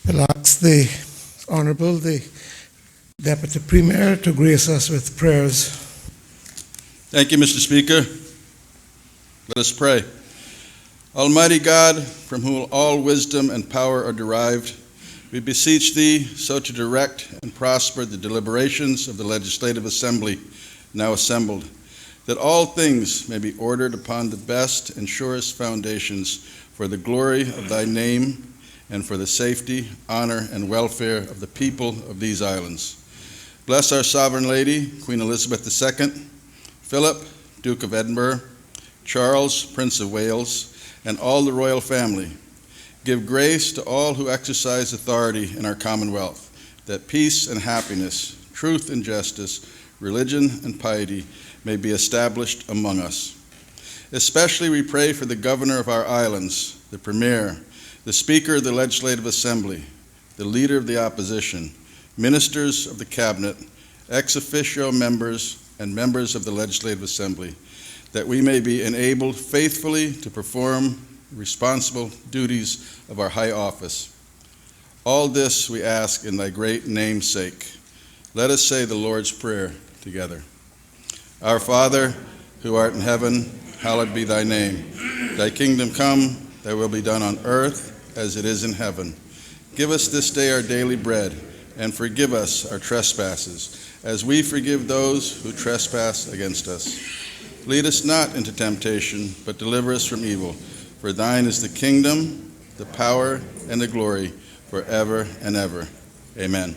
I'll ask the Honourable, the Deputy Premier, to grace us with prayers. Thank you, Mr. Speaker. Let us pray. Almighty God, from whom all wisdom and power are derived, we beseech Thee so to direct and prosper the deliberations of the Legislative Assembly now assembled, that all things may be ordered upon the best and surest foundations for the glory of Thy name and for the safety, honor, and welfare of the people of these islands. Bless our Sovereign Lady, Queen Elizabeth II, Philip, Duke of Edinburgh, Charles, Prince of Wales, and all the royal family. Give grace to all who exercise authority in our Commonwealth, that peace and happiness, truth and justice, religion and piety may be established among us. Especially we pray for the governor of our islands, the premier, the Speaker of the Legislative Assembly, the Leader of the Opposition, ministers of the Cabinet, ex officio members, and members of the Legislative Assembly, that we may be enabled faithfully to perform the responsible duties of our high office. All this we ask in Thy great name's sake. Let us say the Lord's Prayer together. Our Father, who art in heaven, hallowed be Thy name. Thy kingdom come, Thy will be done on earth as it is in heaven. Give us this day our daily bread, and forgive us our trespasses, as we forgive those who trespass against us. Lead us not into temptation, but deliver us from evil. For Thine is the kingdom, the power, and the glory, forever and ever. Amen.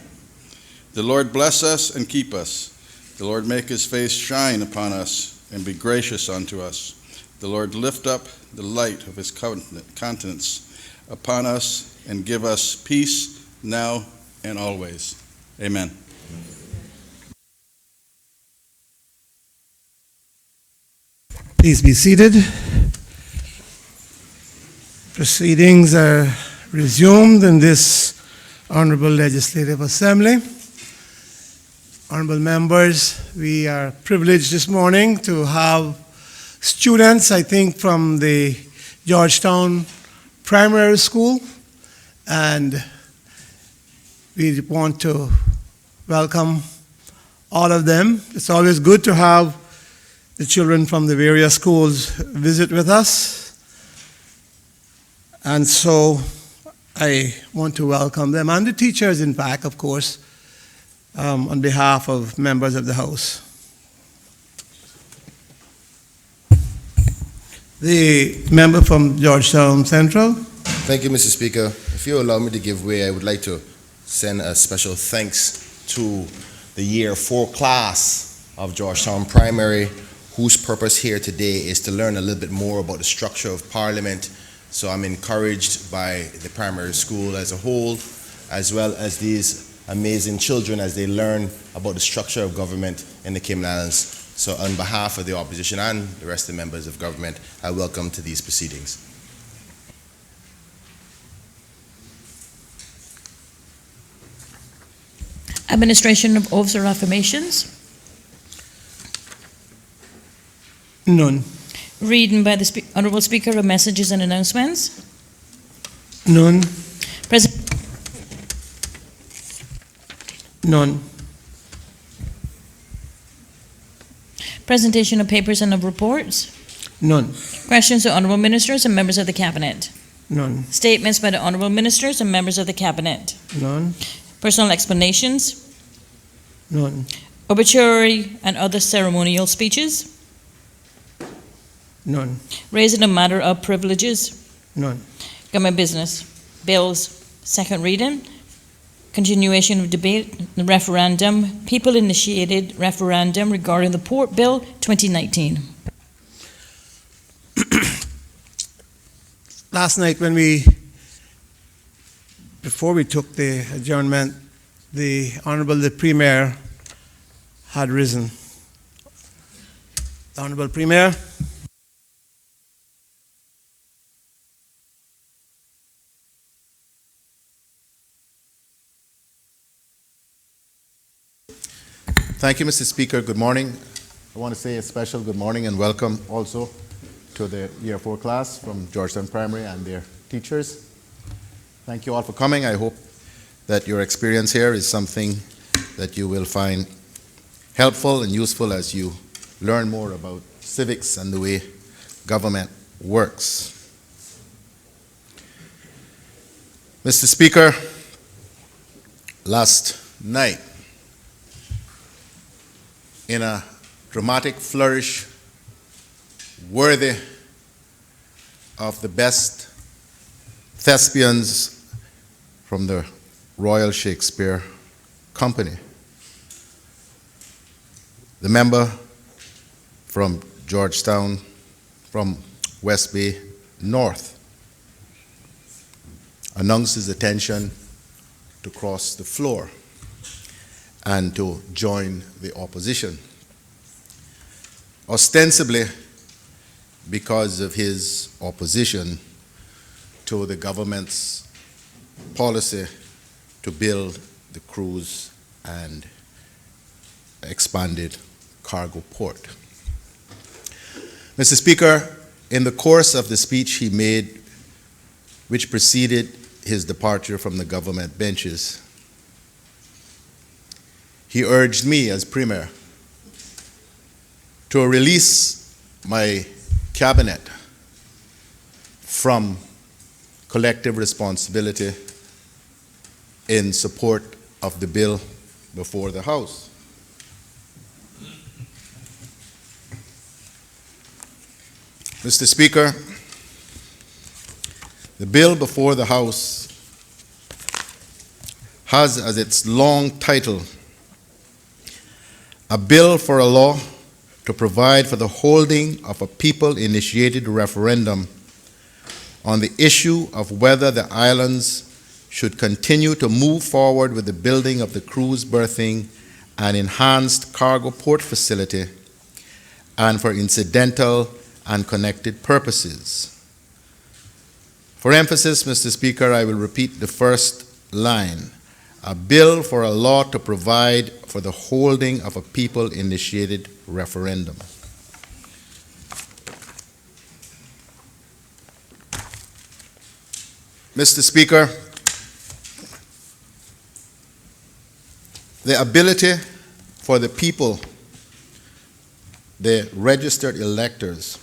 The Lord bless us and keep us. The Lord make His face shine upon us and be gracious unto us. The Lord lift up the light of His countenance upon us and give us peace now and always. Amen. Please be seated. Proceedings are resumed in this Honourable Legislative Assembly. Honourable members, we are privileged this morning to have students, I think, from the Georgetown Primary School, and we want to welcome all of them. It's always good to have the children from the various schools visit with us, and so I want to welcome them, and the teachers, in fact, of course, on behalf of members of the House. The member from Georgetown Central. Thank you, Mr. Speaker. If you allow me to give way, I would like to send a special thanks to the Year 4 class of Georgetown Primary, whose purpose here today is to learn a little bit more about the structure of Parliament. So I'm encouraged by the primary school as a whole, as well as these amazing children as they learn about the structure of government in the Cayman Islands. So on behalf of the opposition and the rest of the members of government, I welcome to these proceedings. Administration of oaths or affirmations. None. Reading by the Honourable Speaker of messages and announcements. None. None. Presentation of papers and of reports. None. Questions to Honourable Ministers and members of the Cabinet. None. Statements by the Honourable Ministers and members of the Cabinet. None. Personal explanations. None. Obituary and other ceremonial speeches. None. Raising a matter of privileges. None. Government business. Bills. Second reading. Continuation of debate. The referendum. People-initiated referendum regarding the Port Bill 2019. Last night before we took the adjournment, the Honourable Premier had risen. The Honourable Premier. Thank you, Mr. Speaker. Good morning. I want to say a special good morning and welcome also to the Year 4 class from Georgetown Primary and their teachers. Thank you all for coming. I hope that your experience here is something that you will find helpful and useful as you learn more about civics and the way government works. Mr. Speaker, last night, in a dramatic flourish worthy of the best thespians from the Royal Shakespeare Company, the member from Georgetown, from West Bay North, announced his intention to cross the floor and to join the opposition, ostensibly because of his opposition to the government's policy to build the cruise and expanded cargo port. Mr. Speaker, in the course of the speech he made, which preceded his departure from the government benches, he urged me as Premier to release my cabinet from collective responsibility in support of the bill before the House. Mr. Speaker, the bill before the House has as its long title, "A Bill for a Law to Provide for the Holding of a People-Initiated Referendum on the Issue of Whether the Islands Should Continue to Move Forward with the Building of the Cruise Berthing and Enhanced Cargo Port Facility and for Incidental and Connected Purposes." For emphasis, Mr. Speaker, I will repeat the first line. A bill for a law to provide for the holding of a people-initiated referendum. Mr. Speaker, the ability for the people, the registered electors,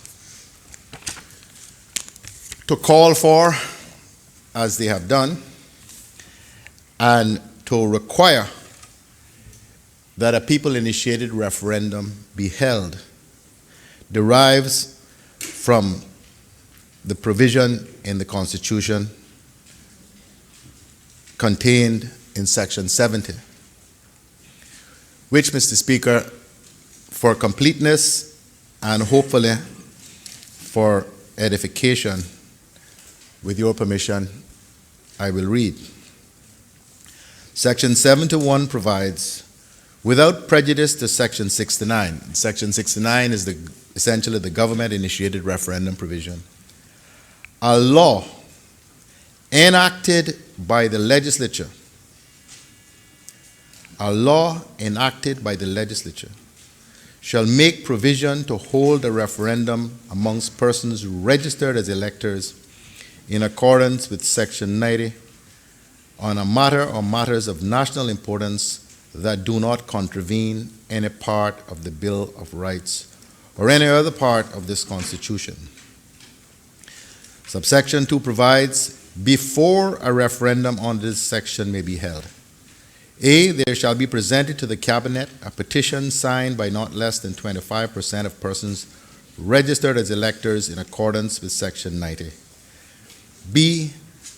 to call for, as they have done, and to require that a people-initiated referendum be held derives from the provision in the Constitution contained in Section 70, which, Mr. Speaker, for completeness and hopefully for edification, with your permission, I will read. Section 71 provides, without prejudice to Section 69. Section 69 is essentially the government-initiated referendum provision. A law enacted by the legislature, shall make provision to hold a referendum amongst persons registered as electors in accordance with Section 90 on a matter or matters of national importance that do not contravene any part of the Bill of Rights or any other part of this Constitution. Subsection 2 provides, before a referendum on this section may be held, A, there shall be presented to the Cabinet a petition signed by not less than 25% of persons registered as electors in accordance with Section 90. B,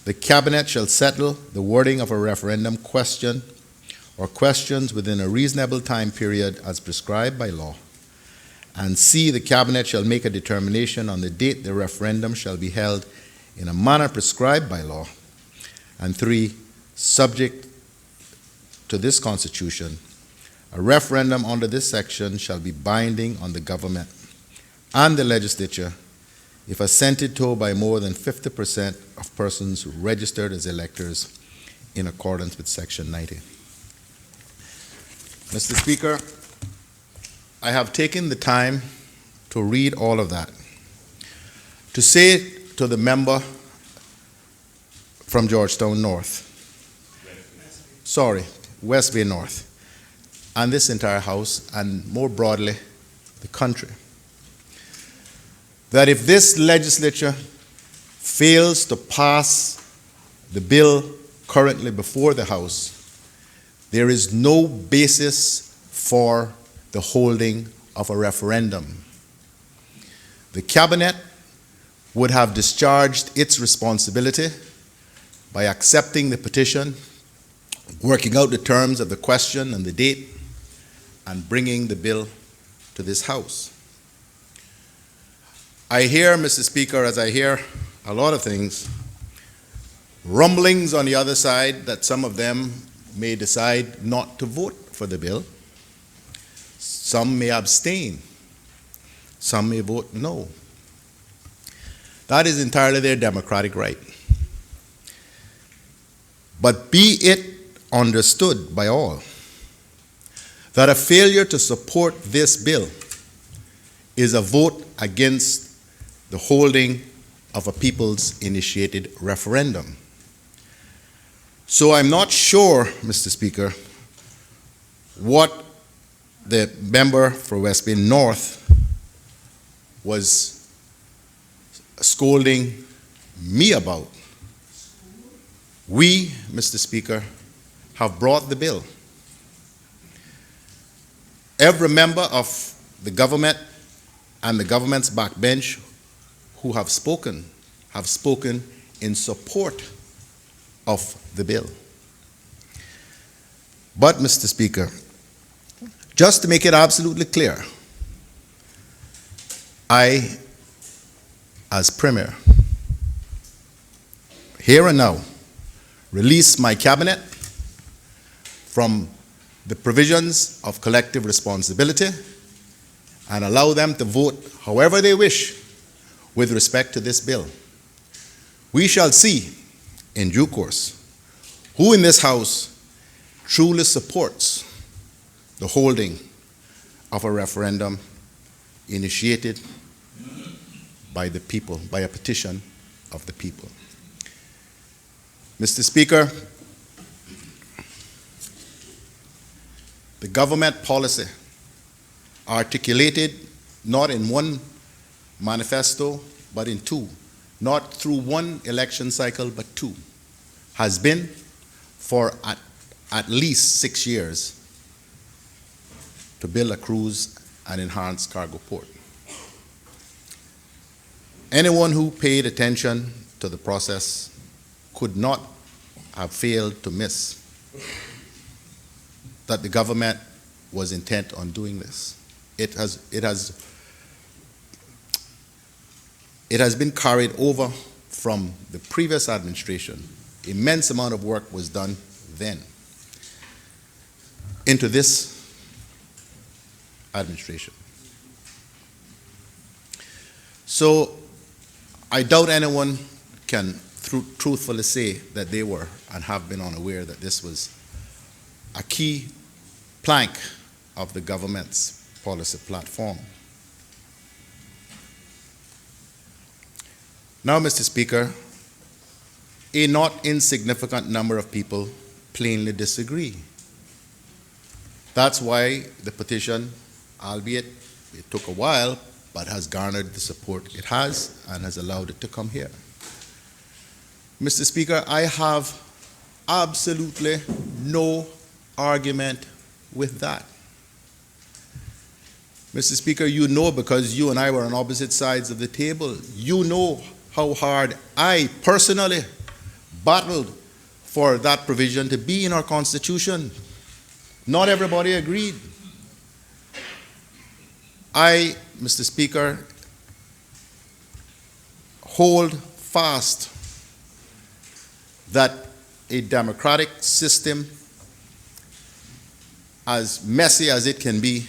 the Cabinet shall settle the wording of a referendum question or questions within a reasonable time period as prescribed by law. And C, the Cabinet shall make a determination on the date the referendum shall be held in a manner prescribed by law. And 3, subject to this Constitution, a referendum under this section shall be binding on the government and the legislature if assented to by more than 50% of persons registered as electors in accordance with Section 90. Mr. Speaker, I have taken the time to read all of that, to say to the member from Georgetown North, West Bay North, and this entire House, and more broadly, the country, that if this legislature fails to pass the bill currently before the House, there is no basis for the holding of a referendum. The Cabinet would have discharged its responsibility by accepting the petition, working out the terms of the question and the date, and bringing the bill to this House. I hear, Mr. Speaker, as I hear a lot of things, rumblings on the other side that some of them may decide not to vote for the bill. Some may abstain. Some may vote no. That is entirely their democratic right. But be it understood by all that a failure to support this bill is a vote against the holding of a people's initiated referendum. So I'm not sure, Mr. Speaker, what the member for West Bay North was scolding me about. We, Mr. Speaker, have brought the bill. Every member of the government and the government's backbench who have spoken in support of the bill. But, Mr. Speaker, just to make it absolutely clear, I, as Premier, here and now, release my cabinet from the provisions of collective responsibility and allow them to vote however they wish with respect to this bill. We shall see in due course who in this House truly supports the holding of a referendum initiated by the people, by a petition of the people. Mr. Speaker, the government policy articulated not in one manifesto, but in two, not through one election cycle, but two, has been for at least 6 years to build a cruise and enhanced cargo port. Anyone who paid attention to the process could not have failed to miss that the government was intent on doing this. It has been carried over from the previous administration. Immense amount of work was done then into this administration. So I doubt anyone can truthfully say that they were and have been unaware that this was a key plank of the government's policy platform. Now, Mr. Speaker, a not insignificant number of people plainly disagree. That's why the petition, albeit it took a while, but has garnered the support it has and has allowed it to come here. Mr. Speaker, I have absolutely no argument with that. Mr. Speaker, you know, because you and I were on opposite sides of the table, you know how hard I personally battled for that provision to be in our Constitution. Not everybody agreed. I, Mr. Speaker, hold fast that a democratic system, as messy as it can be,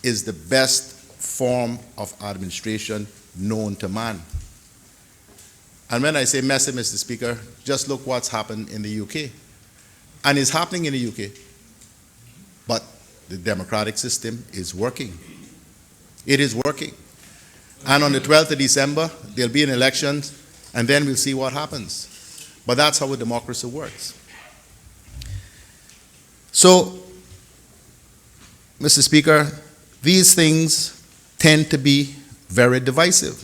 is the best form of administration known to man. And when I say messy, Mr. Speaker, just look what's happened in the UK. And it's happening in the UK. But the democratic system is working. It is working. And on the 12th of December, there'll be an election, and then we'll see what happens. But that's how a democracy works. So, Mr. Speaker, these things tend to be very divisive.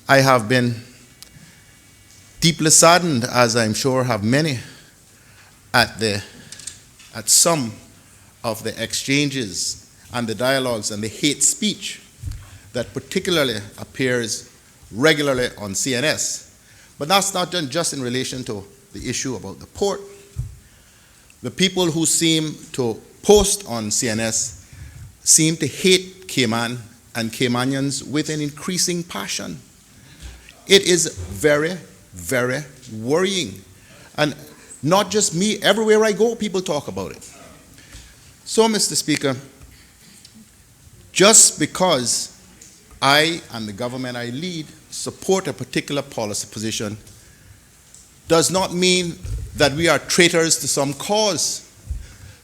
I have been deeply saddened, as I'm sure have many, at some of the exchanges and the dialogues and the hate speech that particularly appears regularly on CNS. But that's not just in relation to the issue about the port. The people who seem to post on CNS seem to hate Cayman and Caymanians with an increasing passion. It is very, very worrying. And not just me, everywhere I go, people talk about it. So, Mr. Speaker, just because I and the government I lead support a particular policy position does not mean that we are traitors to some cause,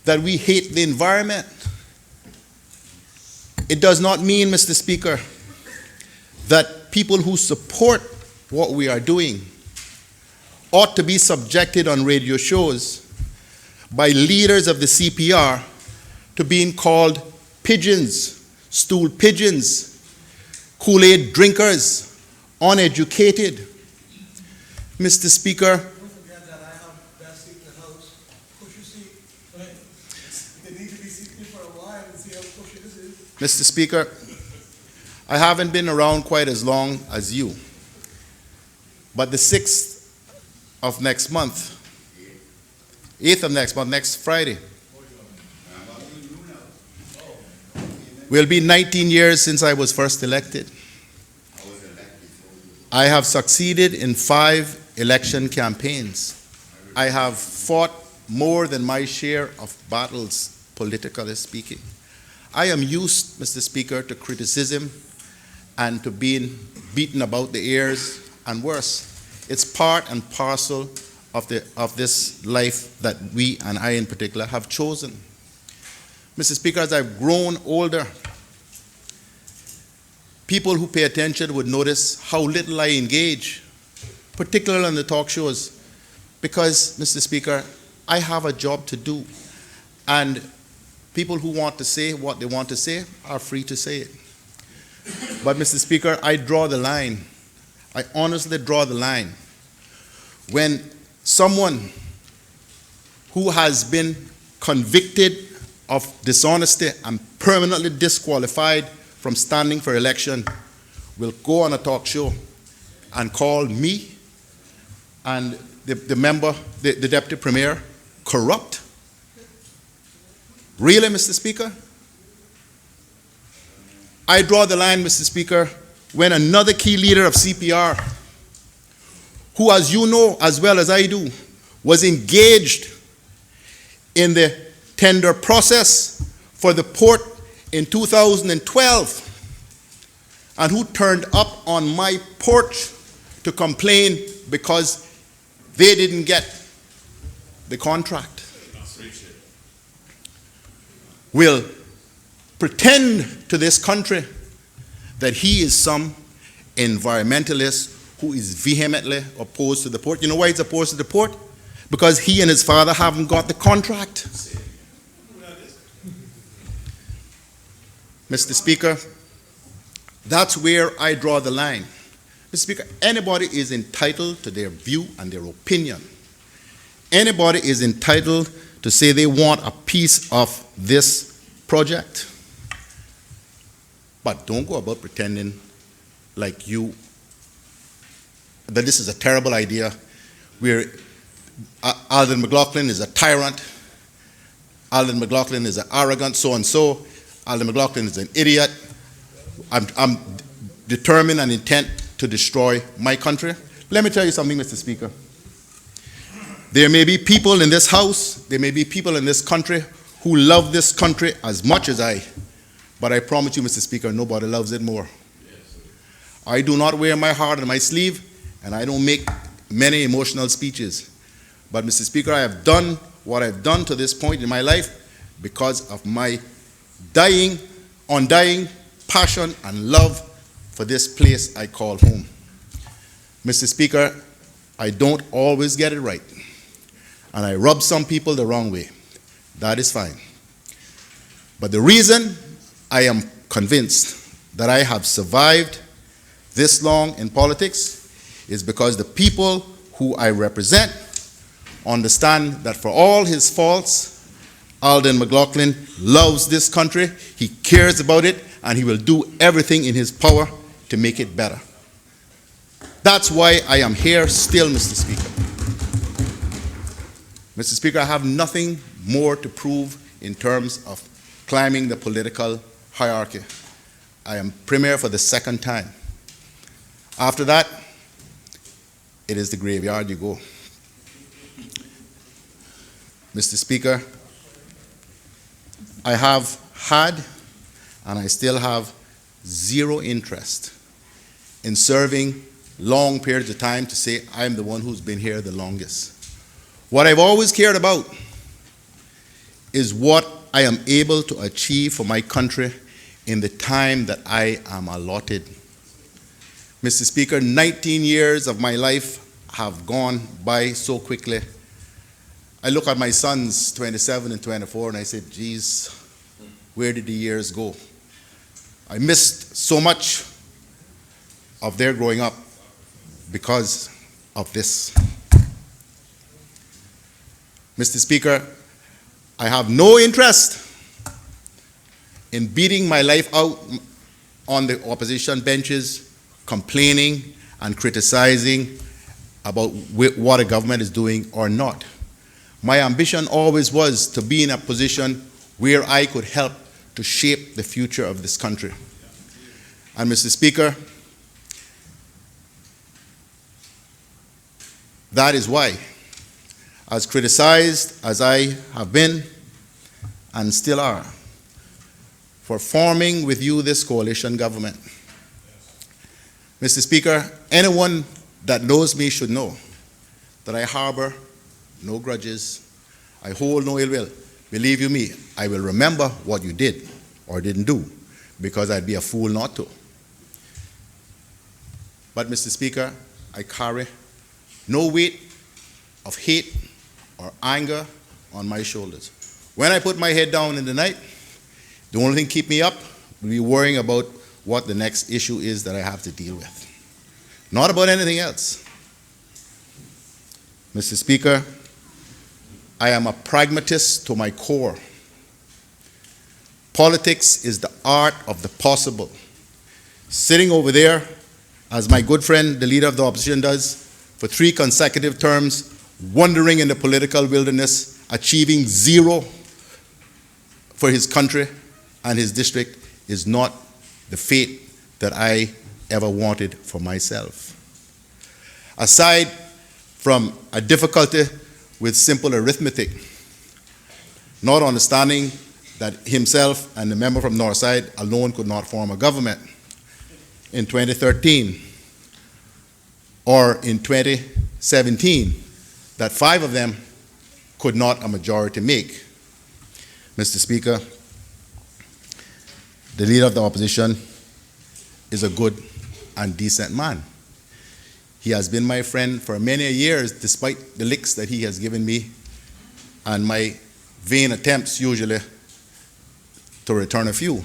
that we hate the environment. It does not mean, Mr. Speaker, that people who support what we are doing ought to be subjected on radio shows by leaders of the CPR to being called pigeons, stool pigeons, Kool-Aid drinkers, uneducated. Mr. Speaker, Don't forget that I have best seat in the house. Push your seat. Right. They need to be seated for a while and see how pushy this is. Mr. Speaker, I haven't been around quite as long as you, but the 6th of next month, 8th of next month, next Friday, will be 19 years since I was first elected. I have succeeded in 5 election campaigns. I have fought more than my share of battles, politically speaking. I am used, Mr. Speaker, to criticism and to being beaten about the ears and worse. It's part and parcel of this life that we, and I in particular, have chosen. Mr. Speaker, as I've grown older, people who pay attention would notice how little I engage, particularly on the talk shows, because, Mr. Speaker, I have a job to do, and people who want to say what they want to say are free to say it. But, Mr. Speaker, I draw the line. I honestly draw the line when someone who has been convicted of dishonesty and permanently disqualified from standing for election will go on a talk show and call me and the deputy premier corrupt. Really, Mr. Speaker? I draw the line, Mr. Speaker, when another key leader of CPR, who, as you know as well as I do, was engaged in the tender process for the port in 2012, and who turned up on my porch to complain because they didn't get the contract, will pretend to this country that he is some environmentalist who is vehemently opposed to the port. You know why he's opposed to the port? Because he and his father haven't got the contract. Mr. Speaker, that's where I draw the line. Mr. Speaker, anybody is entitled to their view and their opinion. Anybody is entitled to say they want a piece of this project. But don't go about pretending like that this is a terrible idea, where Alden McLaughlin is a tyrant, Alden McLaughlin is an arrogant so-and-so, Alden McLaughlin is an idiot. I'm determined and intent to destroy my country. Let me tell you something, Mr. Speaker. There may be people in this house, there may be people in this country who love this country as much as I, but I promise you, Mr. Speaker, nobody loves it more. I do not wear my heart on my sleeve, and I don't make many emotional speeches. But, Mr. Speaker, I have done what I've done to this point in my life because of my undying passion and love for this place I call home. Mr. Speaker, I don't always get it right, and I rub some people the wrong way. That is fine. But the reason I am convinced that I have survived this long in politics is because the people who I represent understand that for all his faults, Alden McLaughlin loves this country, he cares about it, and he will do everything in his power to make it better. That's why I am here still, Mr. Speaker. Mr. Speaker, I have nothing more to prove in terms of climbing the political hierarchy. I am Premier for the second time. After that, it is the graveyard you go. Mr. Speaker, I have had and I still have zero interest in serving long periods of time to say I'm the one who's been here the longest. What I've always cared about is what I am able to achieve for my country in the time that I am allotted. Mr. Speaker, 19 years of my life have gone by so quickly. I look at my sons, 27 and 24, and I say, geez, where did the years go? I missed so much of their growing up because of this. Mr. Speaker, I have no interest in beating my life out on the opposition benches, complaining and criticizing about what a government is doing or not. My ambition always was to be in a position where I could help to shape the future of this country. And Mr. Speaker, that is why, as criticized as I have been and still are, for forming with you this coalition government. Mr. Speaker, anyone that knows me should know that I harbor no grudges, I hold no ill will. Believe you me, I will remember what you did or didn't do, because I'd be a fool not to. But Mr. Speaker, I carry no weight of hate or anger on my shoulders. When I put my head down in the night, the only thing keep me up will be worrying about what the next issue is that I have to deal with. Not about anything else. Mr. Speaker, I am a pragmatist to my core. Politics is the art of the possible. Sitting over there, as my good friend, the leader of the opposition does, for 3 consecutive terms, wandering in the political wilderness, achieving zero for his country and his district, is not the fate that I ever wanted for myself. Aside from a difficulty with simple arithmetic, not understanding that himself and the member from Northside alone could not form a government in 2013, or in 2017, that 5 of them could not a majority make. Mr. Speaker, the leader of the opposition is a good and decent man. He has been my friend for many years, despite the licks that he has given me and my vain attempts usually to return a few.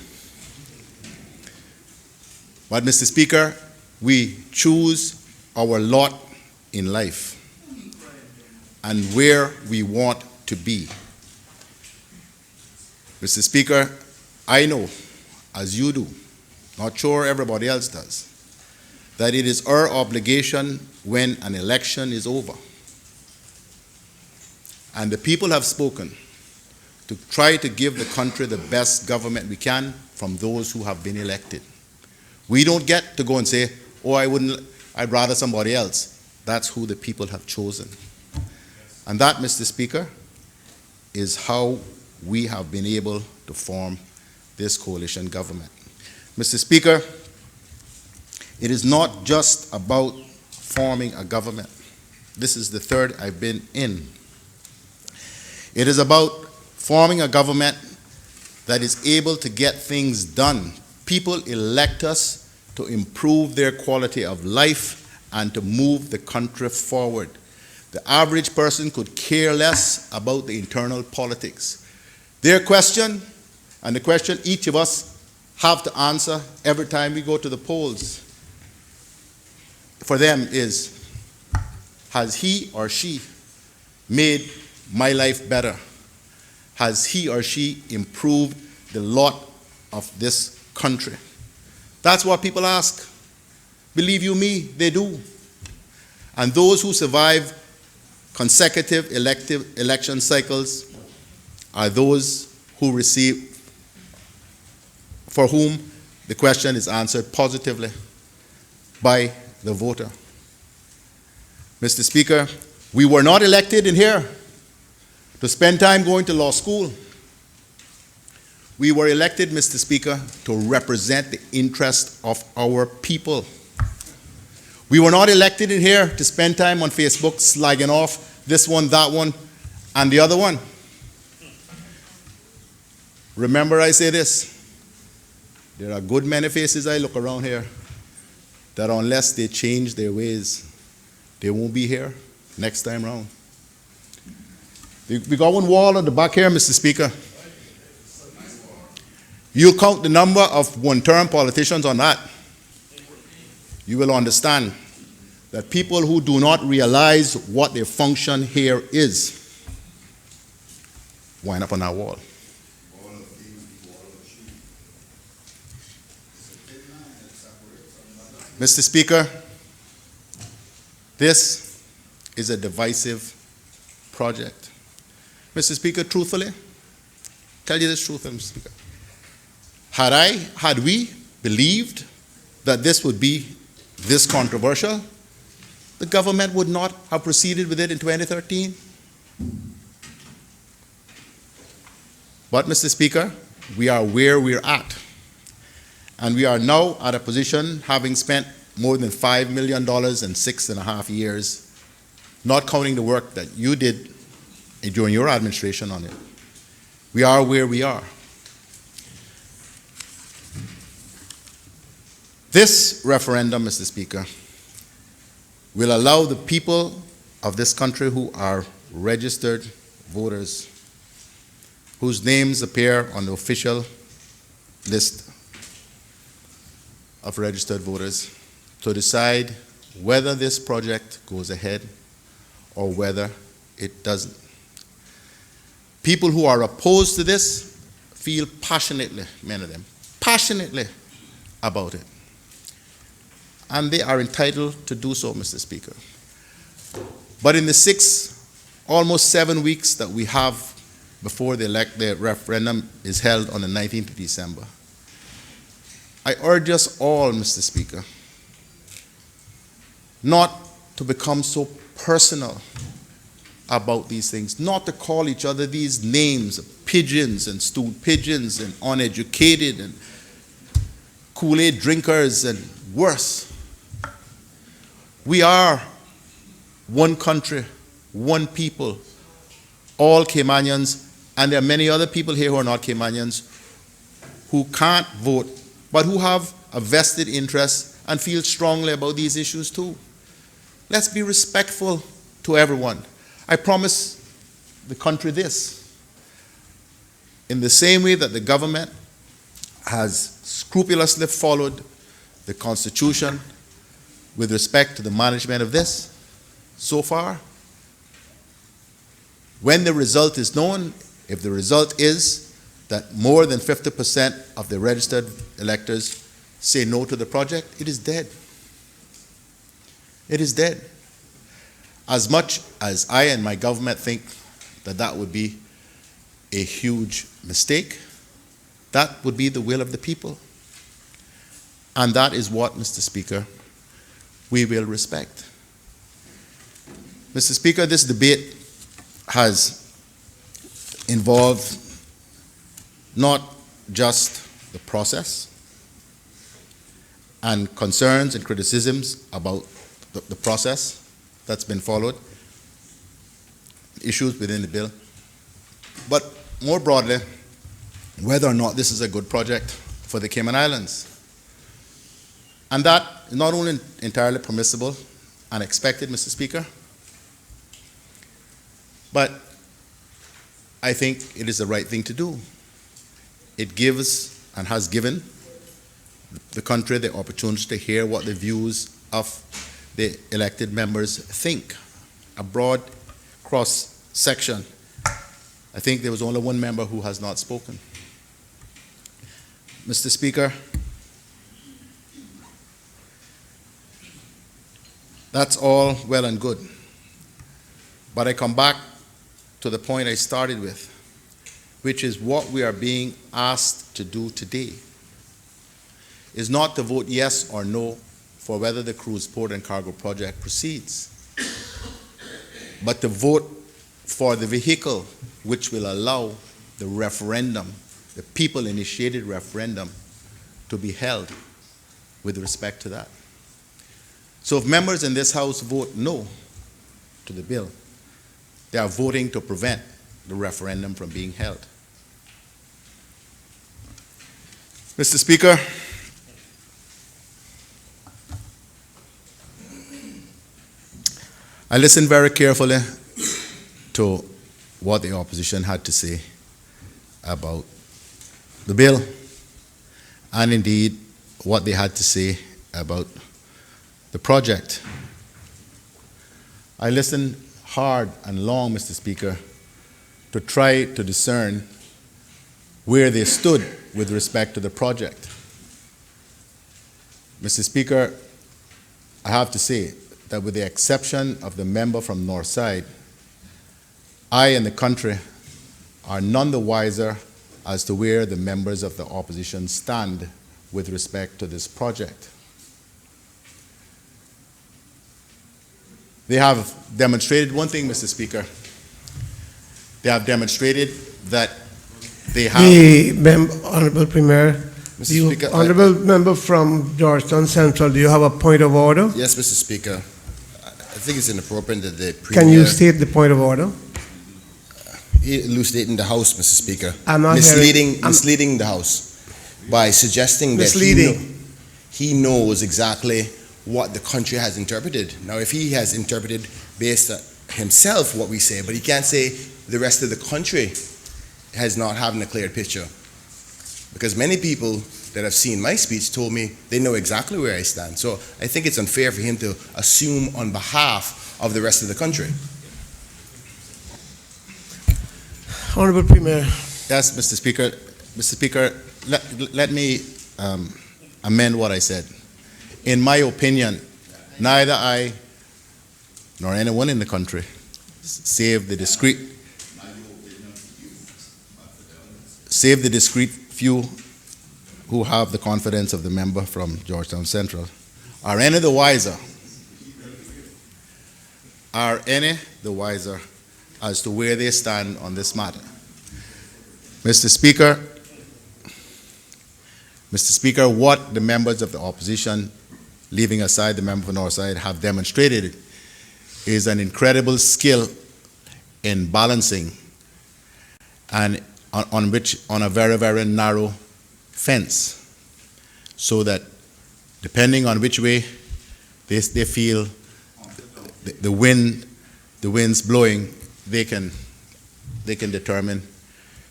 But Mr. Speaker, we choose our lot in life and where we want to be. Mr. Speaker, I know, as you do, not sure everybody else does, that it is our obligation when an election is over, and the people have spoken, to try to give the country the best government we can from those who have been elected. We don't get to go and say, oh, I'd rather somebody else. That's who the people have chosen. And that, Mr. Speaker, is how we have been able to form this coalition government. Mr. Speaker, it is not just about forming a government. This is the 3rd I've been in. It is about forming a government that is able to get things done. People elect us to improve their quality of life and to move the country forward. The average person could care less about the internal politics. Their question, and the question each of us have to answer every time we go to the polls, for them is, has he or she made my life better? Has he or she improved the lot of this country? That's what people ask. Believe you me, they do. And those who survive consecutive election cycles are those who receive, for whom the question is answered positively by the voter. Mr. Speaker, we were not elected in here to spend time going to law school. We were elected, Mr. Speaker, to represent the interest of our people. We were not elected in here to spend time on Facebook slagging off this one, that one, and the other one. Remember I say this, there are good many faces I look around here that unless they change their ways, they won't be here next time round. We got one wall on the back here, Mr. Speaker. You count the number of one-term politicians on that, you will understand that people who do not realize what their function here is wind up on that wall. Mr. Speaker, this is a divisive project. Mr. Speaker, truthfully, tell you this truthfully, Mr. Speaker. Had we believed that this would be this controversial, the government would not have proceeded with it in 2013. But, Mr. Speaker, we are where we're at. And we are now at a position, having spent more than $5 million in 6.5 years, not counting the work that you did during your administration on it. We are where we are. This referendum, Mr. Speaker, will allow the people of this country who are registered voters, whose names appear on the official list of registered voters, to decide whether this project goes ahead or whether it doesn't. People who are opposed to this feel passionately, many of them, passionately about it. And they are entitled to do so, Mr. Speaker. But in the almost 7 weeks that we have before the referendum is held on the 19th of December, I urge us all, Mr. Speaker, not to become so personal about these things, not to call each other these names, pigeons and stool pigeons and uneducated and Kool-Aid drinkers and worse. We are one country, one people, all Caymanians, and there are many other people here who are not Caymanians who can't vote, but who have a vested interest and feel strongly about these issues too. Let's be respectful to everyone. I promise the country this. In the same way that the government has scrupulously followed the Constitution with respect to the management of this, so far, when the result is known, if the result is that more than 50% of the registered electors say no to the project, it is dead. It is dead. As much as I and my government think that that would be a huge mistake, that would be the will of the people. And that is what, Mr. Speaker, we will respect. Mr. Speaker, this debate has involved not just the process and concerns and criticisms about the process that's been followed, issues within the bill, but more broadly, whether or not this is a good project for the Cayman Islands. And that is not only entirely permissible and expected, Mr. Speaker, but I think it is the right thing to do. It gives and has given the country the opportunity to hear what the views of the elected members think. A broad cross-section. I think there was only one member who has not spoken. Mr. Speaker, that's all well and good. But I come back to the point I started with, which is what we are being asked to do today is not to vote yes or no for whether the cruise port and cargo project proceeds, but to vote for the vehicle which will allow the referendum, the people-initiated referendum, to be held with respect to that. So if members in this House vote no to the bill, they are voting to prevent the referendum from being held. Mr. Speaker, I listened very carefully to what the opposition had to say about the bill, and indeed what they had to say about the project. I listened hard and long, Mr. Speaker, to try to discern where they stood with respect to the project. Mr. Speaker, I have to say that with the exception of the member from Northside, I and the country are none the wiser as to where the members of the opposition stand with respect to this project. They have demonstrated one thing, Mr. Speaker. They have demonstrated that they have... Honorable Premier, Mr. Speaker, Honorable Member from Georgetown Central, do you have a point of order? Yes, Mr. Speaker. I think it's inappropriate that the Premier... Can you state the point of order? Elucidating the House, Mr. Speaker. I'm not misleading the House by suggesting that he knows exactly what the country has interpreted. Now, if he has interpreted based on himself what we say, but he can't say the rest of the country has not having a clear picture. Because many people that have seen my speech told me they know exactly where I stand. So I think it's unfair for him to assume on behalf of the rest of the country. Honorable Premier. Yes, Mr. Speaker. Mr. Speaker, let me amend what I said. In my opinion, neither I nor anyone in the country, save the discreet few who have the confidence of the member from Georgetown Central, are any the wiser as to where they stand on this matter. Mr. Speaker, what the members of the opposition, leaving aside the member from Northside, have demonstrated is an incredible skill in balancing and on a very, very narrow fence, so that depending on which way they feel the wind's blowing, they can determine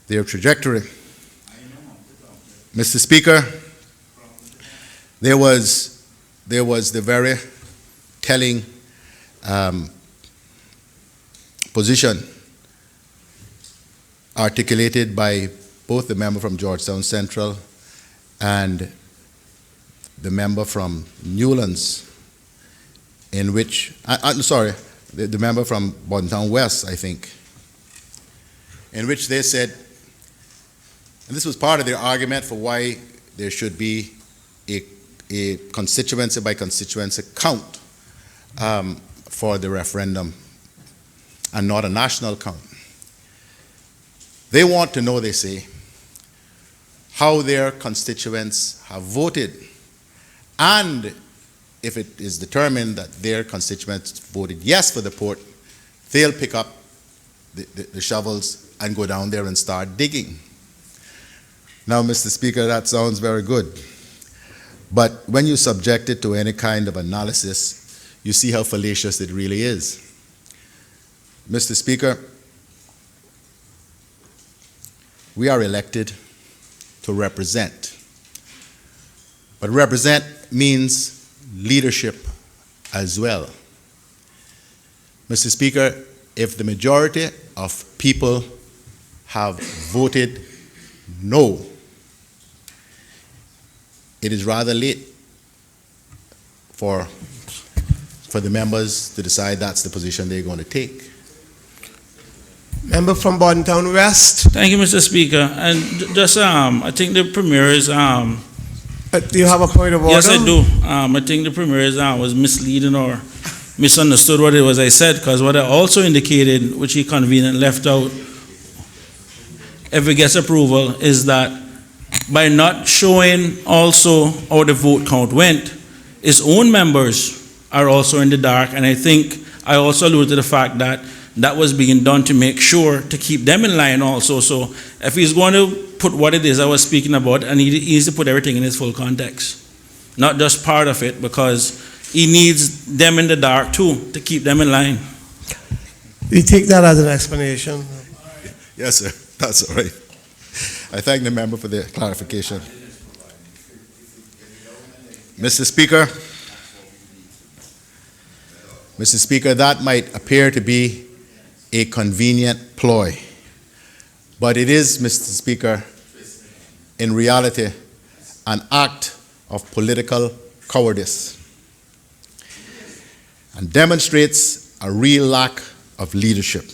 their trajectory. Mr. Speaker, there was the very telling position articulated by both the member from Georgetown Central and the member from Newlands, in which, the member from Bontown West, I think, in which they said, and this was part of their argument for why there should be a constituency by constituency count for the referendum and not a national count. They want to know, they say, how their constituents have voted, and if it is determined that their constituents voted yes for the port, they'll pick up the shovels and go down there and start digging. Now, Mr. Speaker, that sounds very good. But when you subject it to any kind of analysis, you see how fallacious it really is. Mr. Speaker, We are elected to represent. But represent means leadership as well. Mr. Speaker, if the majority of people have voted no, it is rather late for the members to decide that's the position they're going to take. Member from Bontown West. Thank you, Mr. Speaker. And just, I think the Premier is, Do you have a point of order? yes, I do. I think the Premier is, was misleading or misunderstood what it was I said, because what I also indicated, which he convenient left out, if it gets approval, is that by not showing also how the vote count went, his own members are also in the dark, and I think I also alluded to the fact that that was being done to make sure to keep them in line also. So if he's going to put what it is I was speaking about, and he needs to put everything in its full context, not just part of it, because he needs them in the dark too to keep them in line. We take that as an explanation. Yes, sir. That's all right. I thank the member for the clarification. Mr. Speaker, that might appear to be a convenient ploy, but it is, Mr. Speaker, in reality, an act of political cowardice and demonstrates a real lack of leadership.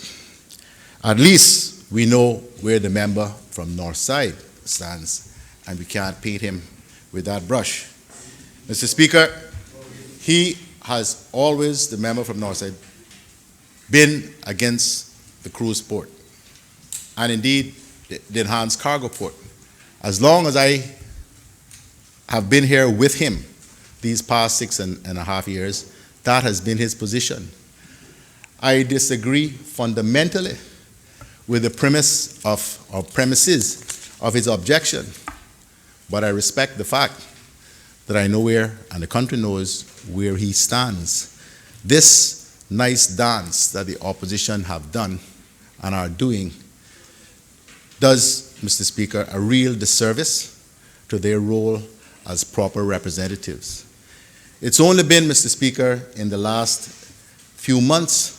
At least we know where the member from North Side stands, and we can't paint him with that brush. Mr. Speaker, he has always, the member from North Side, been against the cruise port, and indeed the enhanced cargo port. As long as I have been here with him these past 6.5 years, that has been his position. I disagree fundamentally with the premise of, or premises of his objection, but I respect the fact that I know where, and the country knows where he stands. This nice dance that the opposition have done and are doing does, Mr. Speaker, a real disservice to their role as proper representatives. It's only been, Mr. Speaker, in the last few months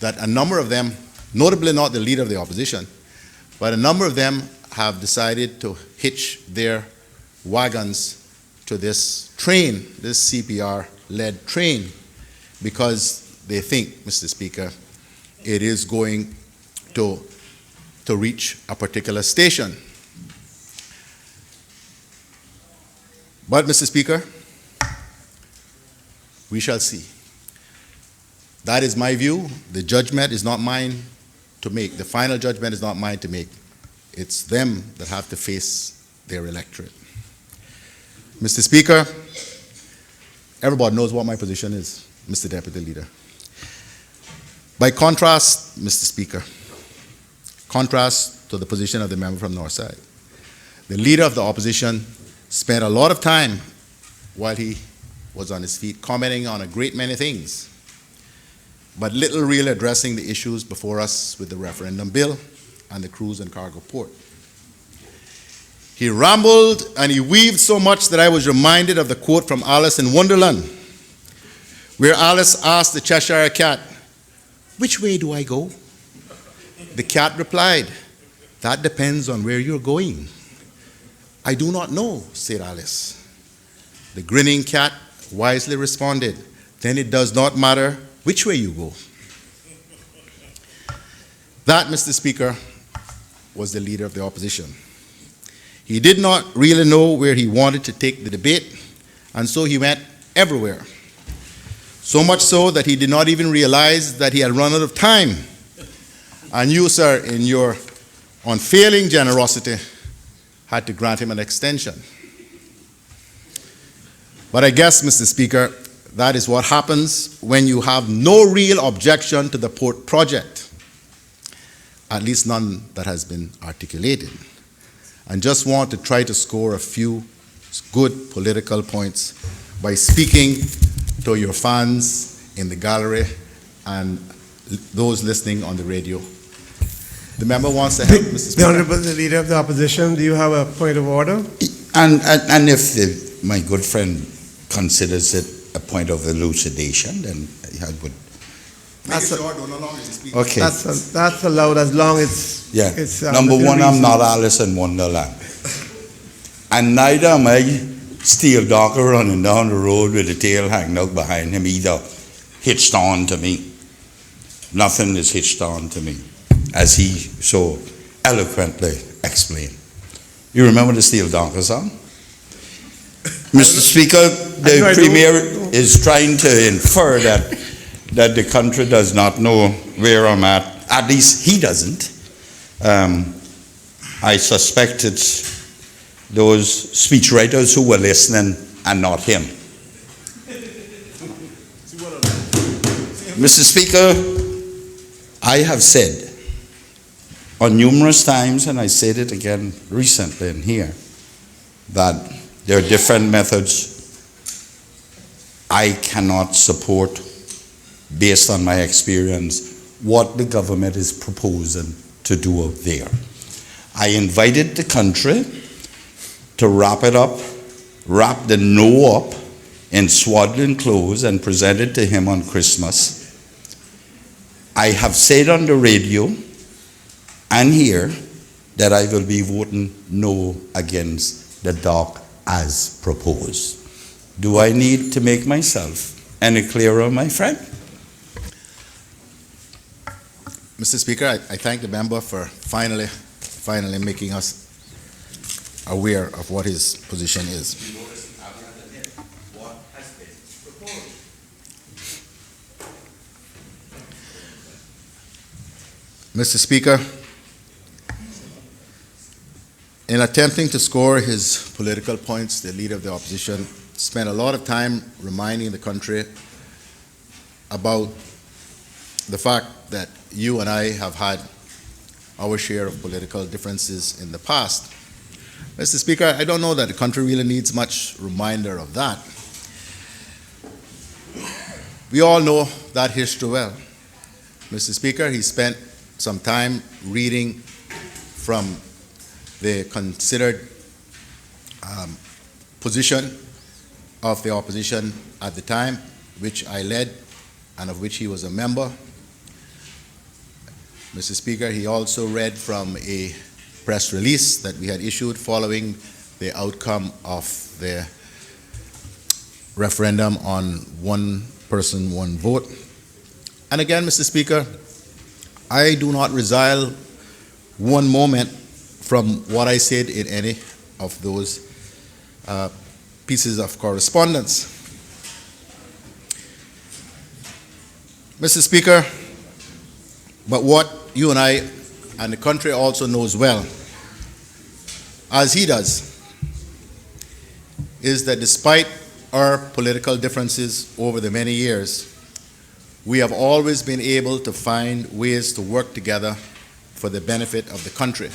that a number of them, notably not the leader of the opposition, but a number of them have decided to hitch their wagons to this train, this CPR-led train, because they think, Mr. Speaker, it is going to reach a particular station. But, Mr. Speaker, we shall see. That is my view. The judgment is not mine to make. The final judgment is not mine to make. It's them that have to face their electorate. Mr. Speaker, everybody knows what my position is, Mr. Deputy Leader. By contrast, Mr. Speaker, contrast to the position of the member from North Side, the leader of the opposition spent a lot of time while he was on his feet commenting on a great many things, but little really addressing the issues before us with the referendum bill and the cruise and cargo port. He rambled and he weaved so much that I was reminded of the quote from Alice in Wonderland, where Alice asked the Cheshire Cat, "Which way do I go?" The cat replied, "That depends on where you're going." "I do not know," said Alice. The grinning cat wisely responded, "Then it does not matter which way you go." That, Mr. Speaker, was the leader of the opposition. He did not really know where he wanted to take the debate, and so he went everywhere. So much so that he did not even realize that he had run out of time. And you, sir, in your unfailing generosity, had to grant him an extension. But I guess, Mr. Speaker, that is what happens when you have no real objection to the port project, at least none that has been articulated, and just want to try to score a few good political points by speaking to your fans in the gallery and those listening on the radio. The member wants to help, Mr. The Speaker. Honorable Leader of the Opposition, do you have a point of order? And if my good friend considers it a point of elucidation, then I would. That's a- no longer speak. Okay. That's allowed as long as Yeah. it's. Number within one, I'm reason. not Alice in Wonderland. And neither am I steel darker running down the road with the tail hanging out behind him either, hitched on to me. Nothing is hitched on to me, as he so eloquently explained. You remember the steel darker song? Mr. Speaker, the I do. Premier is trying to infer that the country does not know where I'm at. At least he doesn't. I suspect it's those speechwriters who were listening and not him. Mr. Speaker, I have said on numerous times, and I said it again recently in here, that there are different methods I cannot support based on my experience what the government is proposing to do out there. I invited the country to wrap it up, wrap the no up in swaddling clothes and present it to him on Christmas. I have said on the radio and here that I will be voting no against the dock as proposed. Do I need to make myself any clearer, my friend? Mr. Speaker, I thank the member for finally making us aware of what his position is. Mr. Speaker, in attempting to score his political points, the Leader of the Opposition spent a lot of time reminding the country about the fact that you and I have had our share of political differences in the past. Mr. Speaker, I don't know that the country really needs much reminder of that. We all know that history well. Mr. Speaker, he spent some time reading from the considered position of the opposition at the time, which I led and of which he was a member. Mr. Speaker, he also read from a press release that we had issued following the outcome of the referendum on one person, one vote. And again, Mr. Speaker, I do not resile one moment from what I said in any of those pieces of correspondence. Mr. Speaker, but what you and I and the country also knows well, as he does, is that despite our political differences over the many years, we have always been able to find ways to work together for the benefit of the country,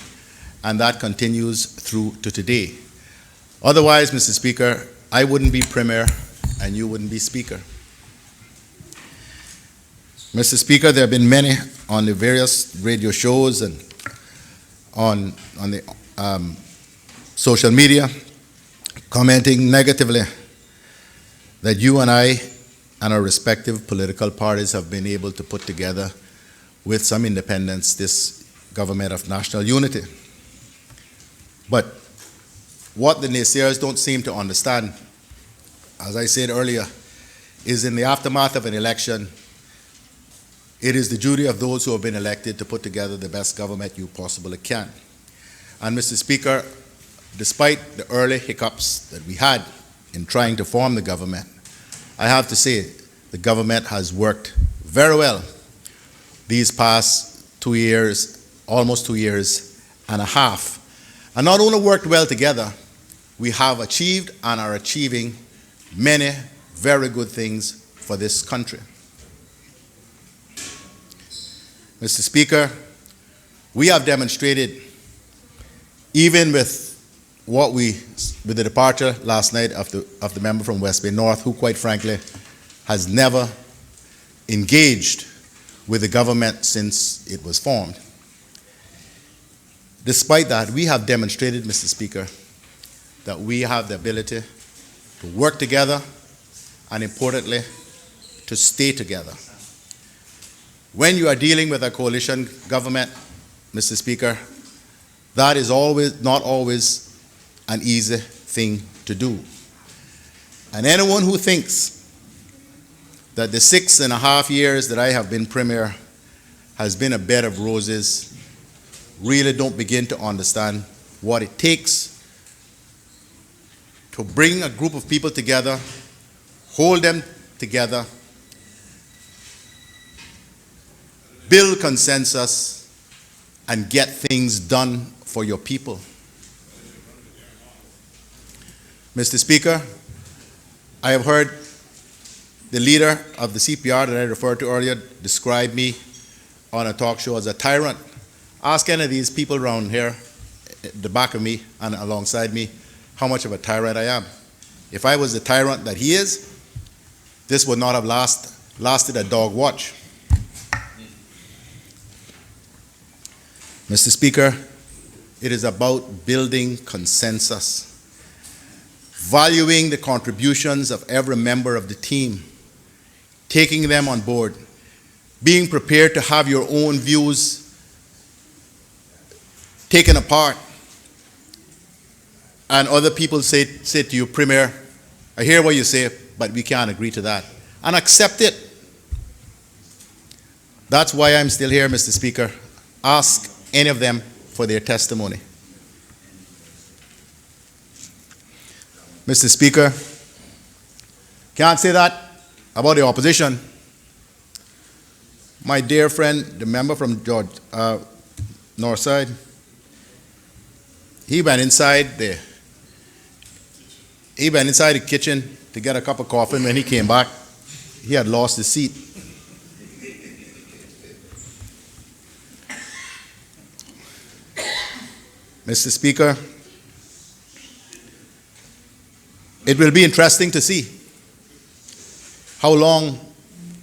and that continues through to today. Otherwise, Mr. Speaker, I wouldn't be Premier and you wouldn't be Speaker. Mr. Speaker, there have been many on the various radio shows and on the social media commenting negatively that you and I and our respective political parties have been able to put together with some independence this government of national unity. But what the naysayers don't seem to understand, as I said earlier, is in the aftermath of an election, it is the duty of those who have been elected to put together the best government you possibly can. And Mr. Speaker, despite the early hiccups that we had in trying to form the government, I have to say the government has worked very well these past 2 years, almost 2 years and a half. And not only worked well together, we have achieved and are achieving many very good things for this country. Mr. Speaker, we have demonstrated, even with with the departure last night of the member from West Bay North, who quite frankly has never engaged with the government since it was formed. despite that, we have demonstrated, Mr. Speaker, that we have the ability to work together and, importantly, to stay together. When you are dealing with a coalition government, Mr. Speaker, that is not always an easy thing to do. And anyone who thinks that the 6.5 years that I have been Premier has been a bed of roses really don't begin to understand what it takes to bring a group of people together, hold them together, build consensus, and get things done for your people. Mr. Speaker, I have heard the leader of the CPR that I referred to earlier describe me on a talk show as a tyrant. Ask any of these people around here, at the back of me and alongside me, how much of a tyrant I am. If I was the tyrant that he is, this would not have lasted a dog watch. Mr. Speaker, it is about building consensus, valuing the contributions of every member of the team, taking them on board, being prepared to have your own views taken apart. And other people say to you, Premier, I hear what you say, but we can't agree to that. And accept it. That's why I'm still here, Mr. Speaker. Ask any of them for their testimony. Mr. Speaker, can't say that about the opposition. My dear friend, the member from Northside, he went inside the kitchen to get a cup of coffee, and when he came back, he had lost his seat. Mr. Speaker, it will be interesting to see how long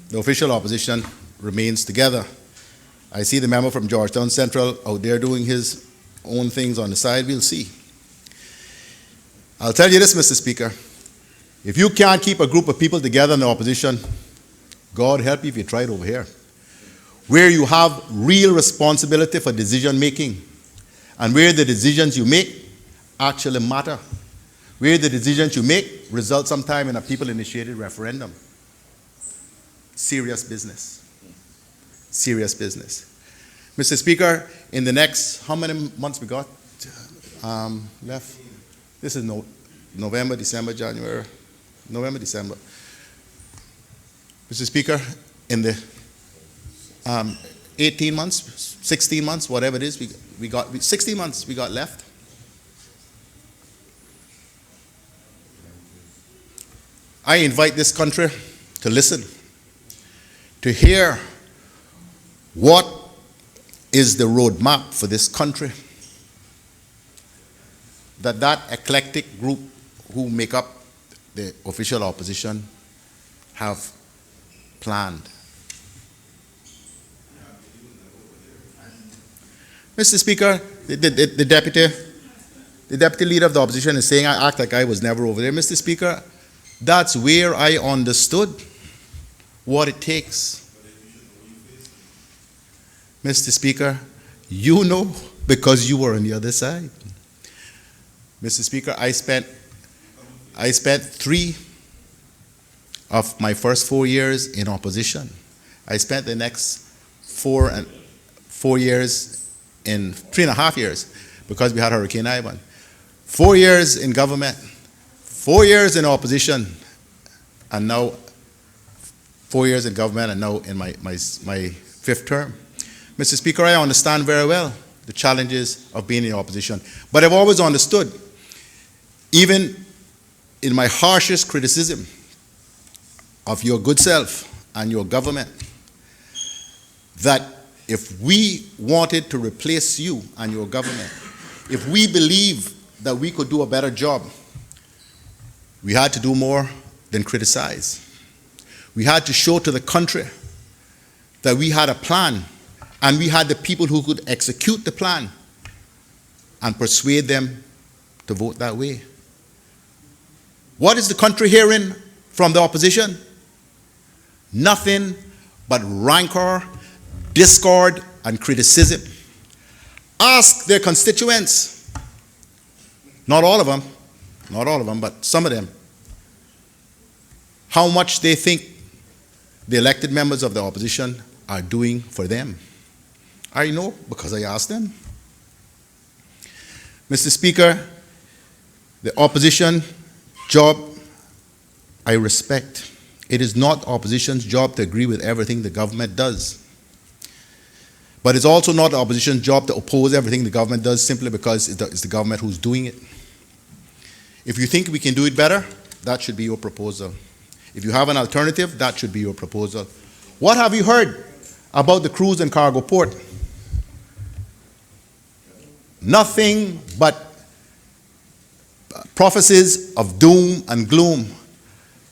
the official opposition remains together. I see the member from Georgetown Central out there doing his own things on the side. We'll see. I'll tell you this, Mr. Speaker. If you can't keep a group of people together in the opposition, God help you if you try it over here, where you have real responsibility for decision making, and where the decisions you make actually matter, where the decisions you make result sometime in a people-initiated referendum. Serious business. Serious business. Mr. Speaker, in the next, how many months we got left? This is November, December, January, November, December. Mr. Speaker, in the 18 months, 16 months, whatever it is, 16 months we got left. I invite this country to listen, to hear what is the roadmap for this country that eclectic group who make up the official opposition have planned. Mr. Speaker, the deputy leader of the opposition is saying I act like I was never over there. Mr. Speaker, that's where I understood what it takes. Mr. Speaker, you know because you were on the other side. Mr. Speaker, I spent 3 of my first 4 years in opposition. I spent the next 3.5 years because we had Hurricane Ivan. 4 years in government, 4 years in opposition, and now 4 years in government, and now in my 5th term. Mr. Speaker, I understand very well the challenges of being in opposition, but I've always understood, even in my harshest criticism of your good self and your government, that if we wanted to replace you and your government, if we believe that we could do a better job, we had to do more than criticize. We had to show to the country that we had a plan and we had the people who could execute the plan and persuade them to vote that way. What is the country hearing from the opposition? Nothing but rancor, discord, and criticism. Ask their constituents, not all of them, but some of them, how much they think the elected members of the opposition are doing for them. I know because I asked them. Mr. Speaker, the opposition job I respect. It is not opposition's job to agree with everything the government does. But it's also not the opposition's job to oppose everything the government does simply because it's the government who's doing it. If you think we can do it better, that should be your proposal. If you have an alternative, that should be your proposal. What have you heard about the cruise and cargo port? Nothing but prophecies of doom and gloom.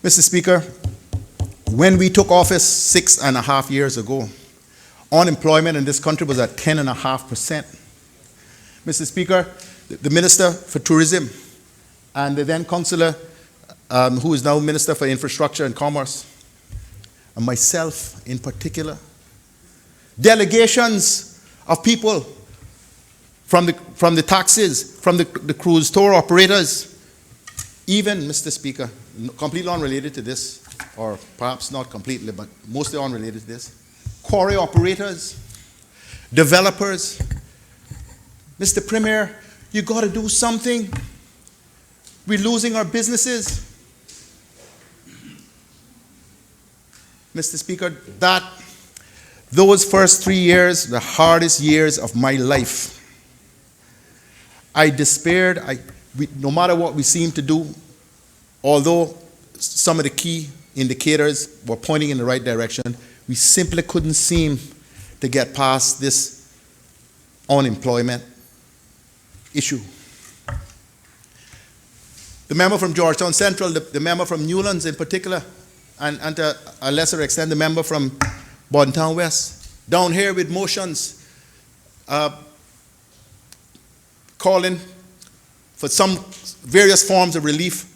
Mr. Speaker, when we took office 6.5 years ago, unemployment in this country was at 10.5%. Mr. Speaker, the Minister for Tourism and the then Councillor, who is now Minister for Infrastructure and Commerce, and myself in particular, delegations of people from the taxis, from the cruise tour operators, even, Mr. Speaker, completely unrelated to this, or perhaps not completely, but mostly unrelated to this, quarry operators, developers. Mr. Premier, you got to do something. We're losing our businesses. Mr. Speaker, those first 3 years, the hardest years of my life, I despaired. No matter what we seemed to do, although some of the key indicators were pointing in the right direction, we simply couldn't seem to get past this unemployment issue. The member from Georgetown Central, the member from Newlands in particular, and to a lesser extent, the member from Bordentown West, down here with motions calling for some various forms of relief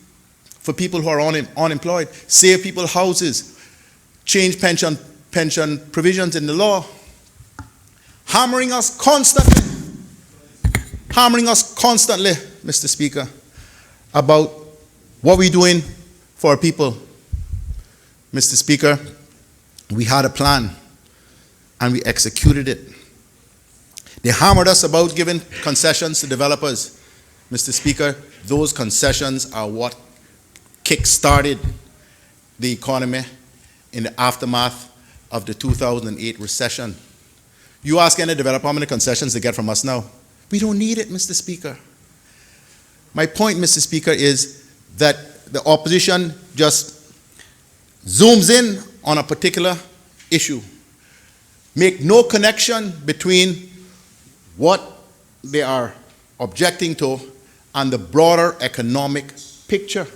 for people who are unemployed, save people houses, change pension provisions in the law, hammering us constantly, Mr. Speaker, about what we're doing for our people. Mr. Speaker, we had a plan and we executed it. They hammered us about giving concessions to developers. Mr. Speaker, those concessions are what kick-started the economy in the aftermath of the 2008 recession. You ask any developer how many concessions they get from us now. We don't need it, Mr. Speaker. My point, Mr. Speaker, is that the opposition just zooms in on a particular issue, make no connection between what they are objecting to and the broader economic picture.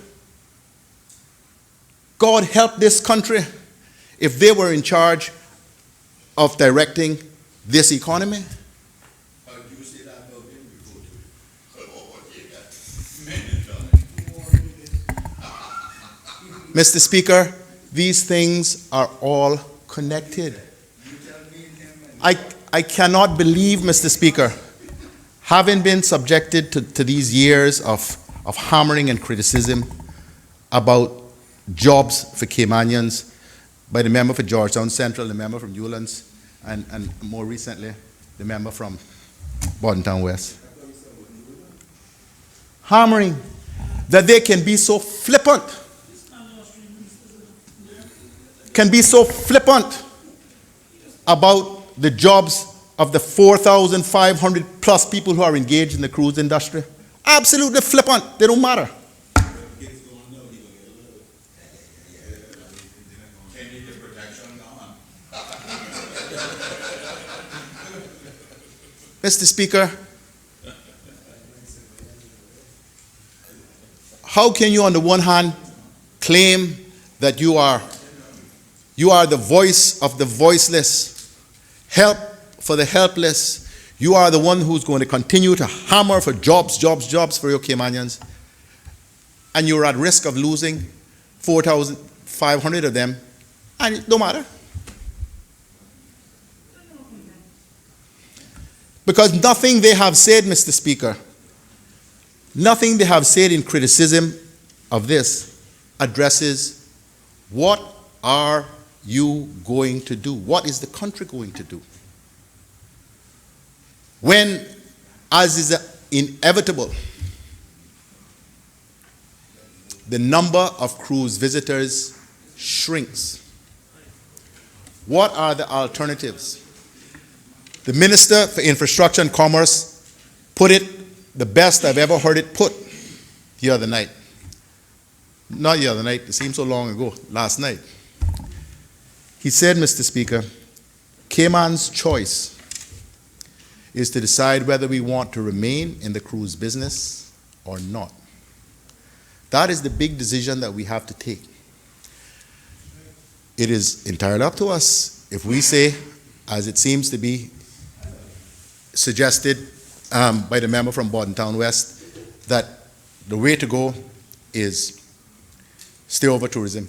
God help this country if they were in charge of directing this economy. Mr. Speaker, these things are all connected. I cannot believe, Mr. Speaker, having been subjected to these years of hammering and criticism about jobs for Caymanians by the member for Georgetown Central, the member from Newlands, and more recently, the member from Bordentown West. Hammering that they can be so flippant, about the jobs of the 4,500 plus people who are engaged in the cruise industry. Absolutely flippant. They don't matter. Mr. Speaker, how can you on the one hand claim that you are the voice of the voiceless, help for the helpless, You are the one who's going to continue to hammer for jobs, jobs, jobs for your Caymanians. And you're at risk of losing 4,500 of them, and it don't matter. Because nothing they have said, Mr. Speaker, nothing they have said in criticism of this addresses what are you going to do? What is the country going to do? When, as is inevitable, the number of cruise visitors shrinks. What are the alternatives? The Minister for Infrastructure and Commerce put it the best I've ever heard it put the other night. Not the other night, it seems so long ago, last night. He said, Mr. Speaker, Cayman's choice is to decide whether we want to remain in the cruise business or not. That is the big decision that we have to take. It is entirely up to us if we say, as it seems to be suggested by the member from Bordentown West, that the way to go is stay over tourism.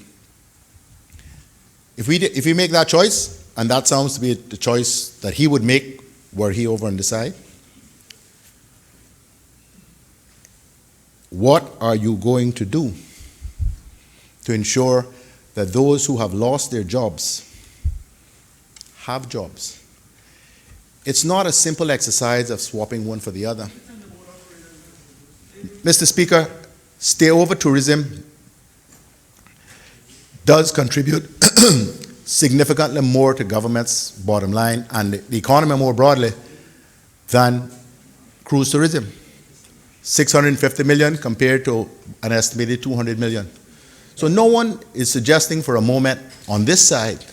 If we make that choice, and that sounds to be the choice that he would make were he over on the side, what are you going to do to ensure that those who have lost their jobs have jobs? It's not a simple exercise of swapping one for the other. Mr. Speaker, stay over tourism does contribute significantly more to government's bottom line and the economy more broadly than cruise tourism. 650 million compared to an estimated 200 million. So no one is suggesting for a moment on this side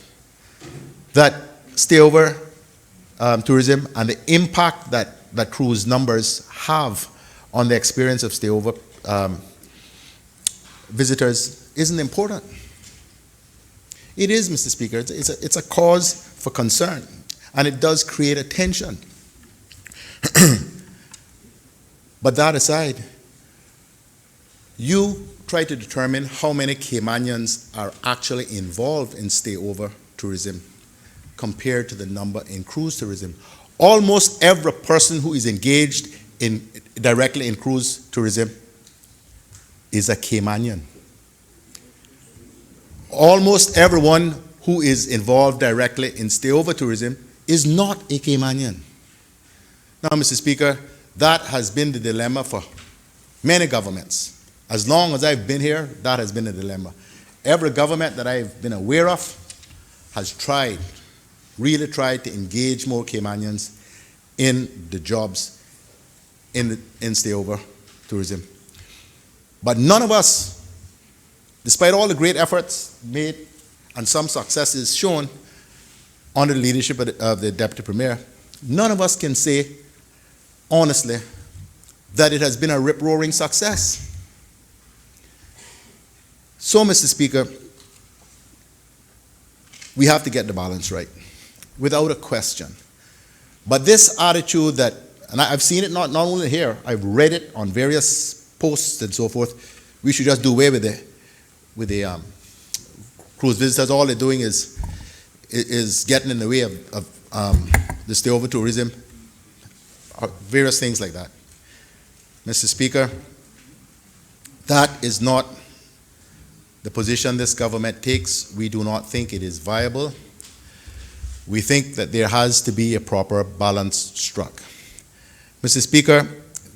that stay over tourism and the impact that cruise numbers have on the experience of stay over visitors isn't important. It is, Mr. Speaker. It's a cause for concern, and it does create a tension. But that aside, you try to determine how many Caymanians are actually involved in stay-over tourism compared to the number in cruise tourism. Almost every person who is engaged directly in cruise tourism is a Caymanian. Almost everyone who is involved directly in stay-over tourism is not a Caymanian. Now, Mr. Speaker, that has been the dilemma for many governments. As long as I've been here, that has been a dilemma. Every government that I've been aware of has really tried to engage more Caymanians in the jobs in stay-over tourism. But none of us, despite all the great efforts made and some successes shown under the leadership of the Deputy Premier, none of us can say honestly that it has been a rip-roaring success. So, Mr. Speaker, we have to get the balance right, without a question. But this attitude that, and I've seen it not only here, I've read it on various posts and so forth, we should just do away with the cruise visitors. All they're doing is getting in the way of the stay-over tourism, various things like that. Mr. Speaker, that is not the position this government takes. We do not think it is viable. We think that there has to be a proper balance struck. Mr. Speaker,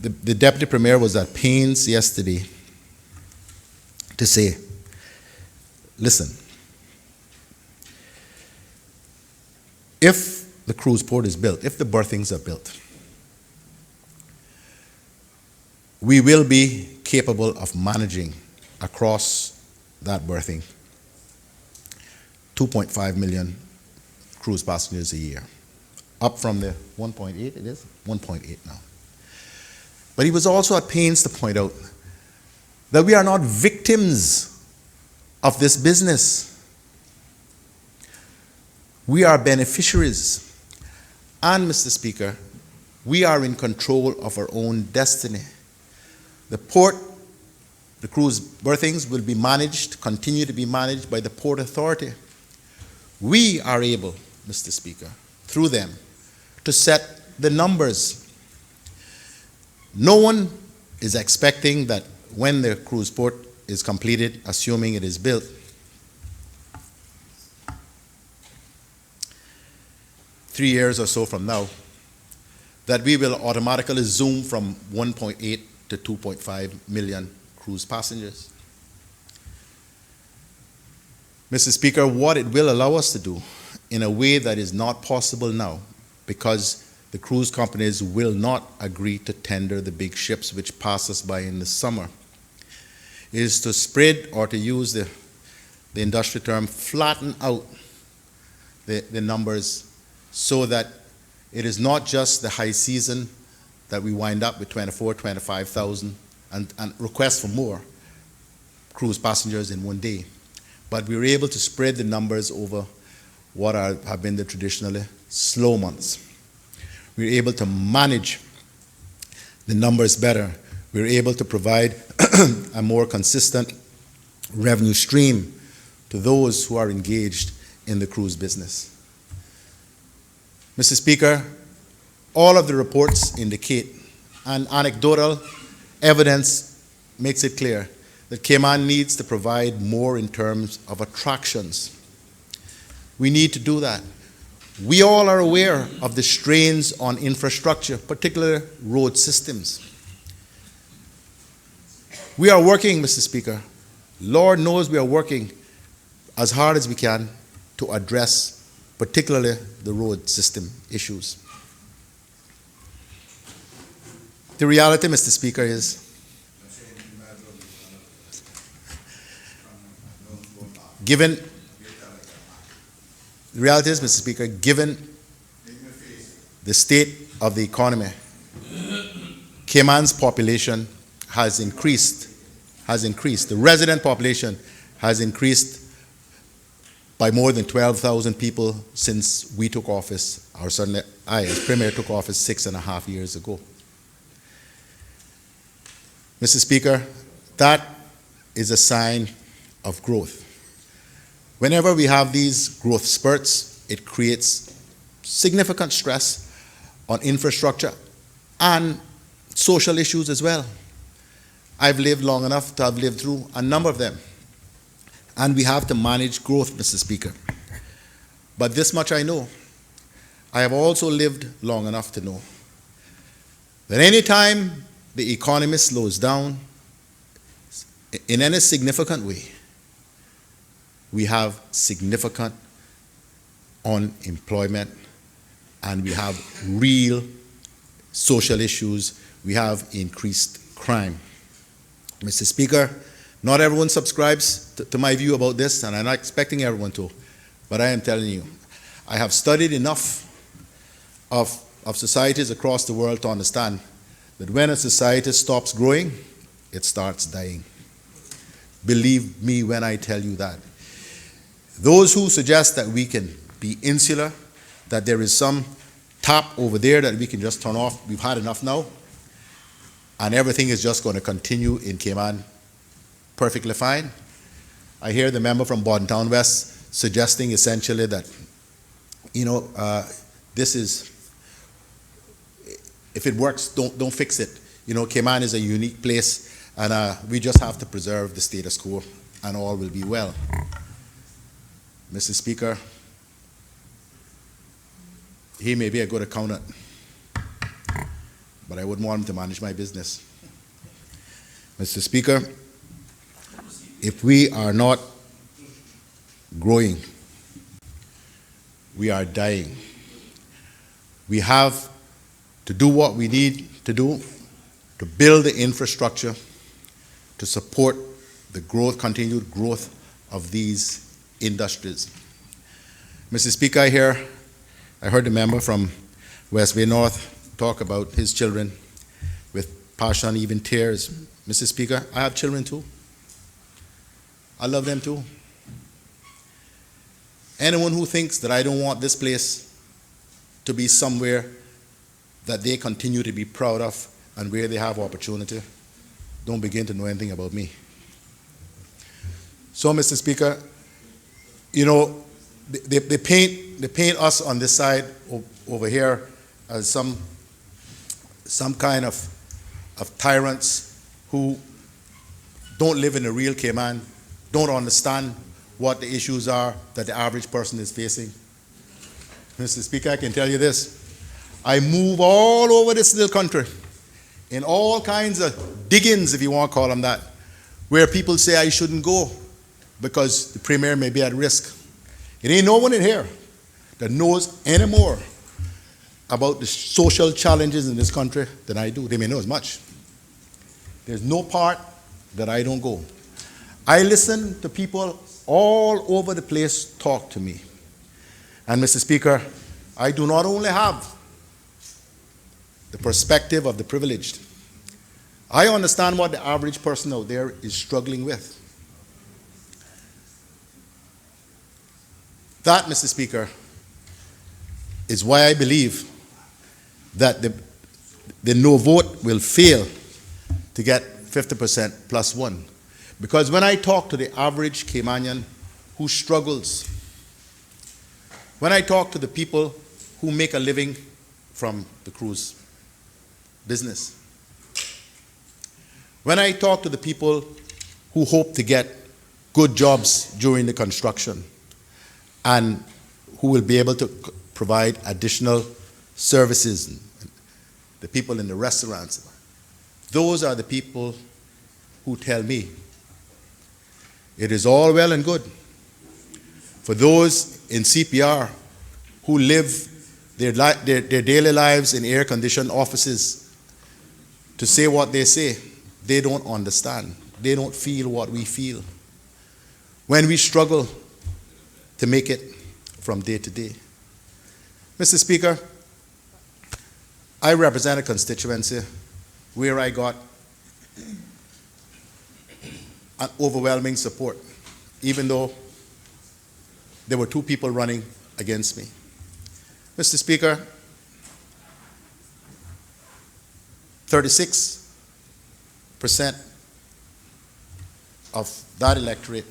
the Deputy Premier was at pains yesterday to say, listen, if the cruise port is built, if the berthings are built, we will be capable of managing across that berthing 2.5 million cruise passengers a year, up from the 1.8, it is 1.8 now. But he was also at pains to point out that we are not victims of this business. We are beneficiaries. And, Mr. Speaker, We are in control of our own destiny. The port, the cruise berthings will be managed, continue to be managed by the Port Authority. We are able, Mr. Speaker, through them, to set the numbers. No one is expecting that when the cruise port is completed, assuming it is built, 3 years or so from now, that we will automatically zoom from 1.8 to 2.5 million cruise passengers. Mr. Speaker, what it will allow us to do in a way that is not possible now, because the cruise companies will not agree to tender the big ships which pass us by in the summer, is to spread, or to use the industry term, flatten out the numbers, so that it is not just the high season that we wind up with 24,000, 25,000 and requests for more cruise passengers in one day. But we're able to spread the numbers over what have been the traditionally slow months. We're able to manage the numbers better. We're able to provide a more consistent revenue stream to those who are engaged in the cruise business. Mr. Speaker, all of the reports indicate, and anecdotal evidence makes it clear, that Cayman needs to provide more in terms of attractions. We need to do that. We all are aware of the strains on infrastructure, particularly road systems. We are working, Mr. Speaker. Lord knows we are working as hard as we can to address particularly the road system issues. The reality, Mr. Speaker, is given the state of the economy, Cayman's population has increased. The resident population has increased by more than 12,000 people since we took office, or certainly I, as Premier, took office 6.5 years ago. Mr. Speaker, that is a sign of growth. Whenever we have these growth spurts, it creates significant stress on infrastructure and social issues as well. I've lived long enough to have lived through a number of them. And we have to manage growth, Mr. Speaker. But this much I know. I have also lived long enough to know that any time the economy slows down in any significant way, we have significant unemployment, and we have real social issues. We have increased crime. Mr. Speaker, not everyone subscribes to my view about this, and I'm not expecting everyone to, but I am telling you, I have studied enough of societies across the world to understand that when a society stops growing, it starts dying. Believe me when I tell you that. Those who suggest that we can be insular, that there is some tap over there that we can just turn off, we've had enough now, and everything is just going to continue in Cayman perfectly fine. I hear the member from Bordentown West suggesting essentially that, this is, if it works, don't fix it. Cayman is a unique place, and we just have to preserve the status quo, and all will be well. Mr. Speaker, he may be a good accountant, but I wouldn't want him to manage my business. Mr. Speaker, if we are not growing, we are dying. We have to do what we need to do to build the infrastructure to support the growth, continued growth of these industries. Mr. Speaker, I heard the member from West Bay North talk about his children with passion, even tears. Mr. Speaker, I have children too. I love them too. Anyone who thinks that I don't want this place to be somewhere that they continue to be proud of, and where they have opportunity, don't begin to know anything about me. So, Mr. Speaker, you know, they paint us on this side over here as some kind of tyrants who don't live in the real Cayman, don't understand what the issues are that the average person is facing. Mr. Speaker, I can tell you this. I move all over this little country in all kinds of diggings, if you want to call them that, where people say I shouldn't go because the premier may be at risk. It ain't no one in here that knows any more about the social challenges in this country than I do. They may know as much. There's no part that I don't go. I listen to people all over the place talk to me. And Mr. Speaker, I do not only have the perspective of the privileged. I understand what the average person out there is struggling with. That, Mr. Speaker, is why I believe that the no vote will fail to get 50% plus one. Because when I talk to the average Caymanian who struggles, when I talk to the people who make a living from the cruise business, when I talk to the people who hope to get good jobs during the construction and who will be able to provide additional services, the people in the restaurants, those are the people who tell me it is all well and good for those in CPR who live their daily lives in air-conditioned offices to say what they say. They don't understand. They don't feel what we feel when we struggle to make it from day to day. Mr. Speaker, I represent a constituency where I got an overwhelming support, even though there were two people running against me. Mr. Speaker, 36% of that electorate,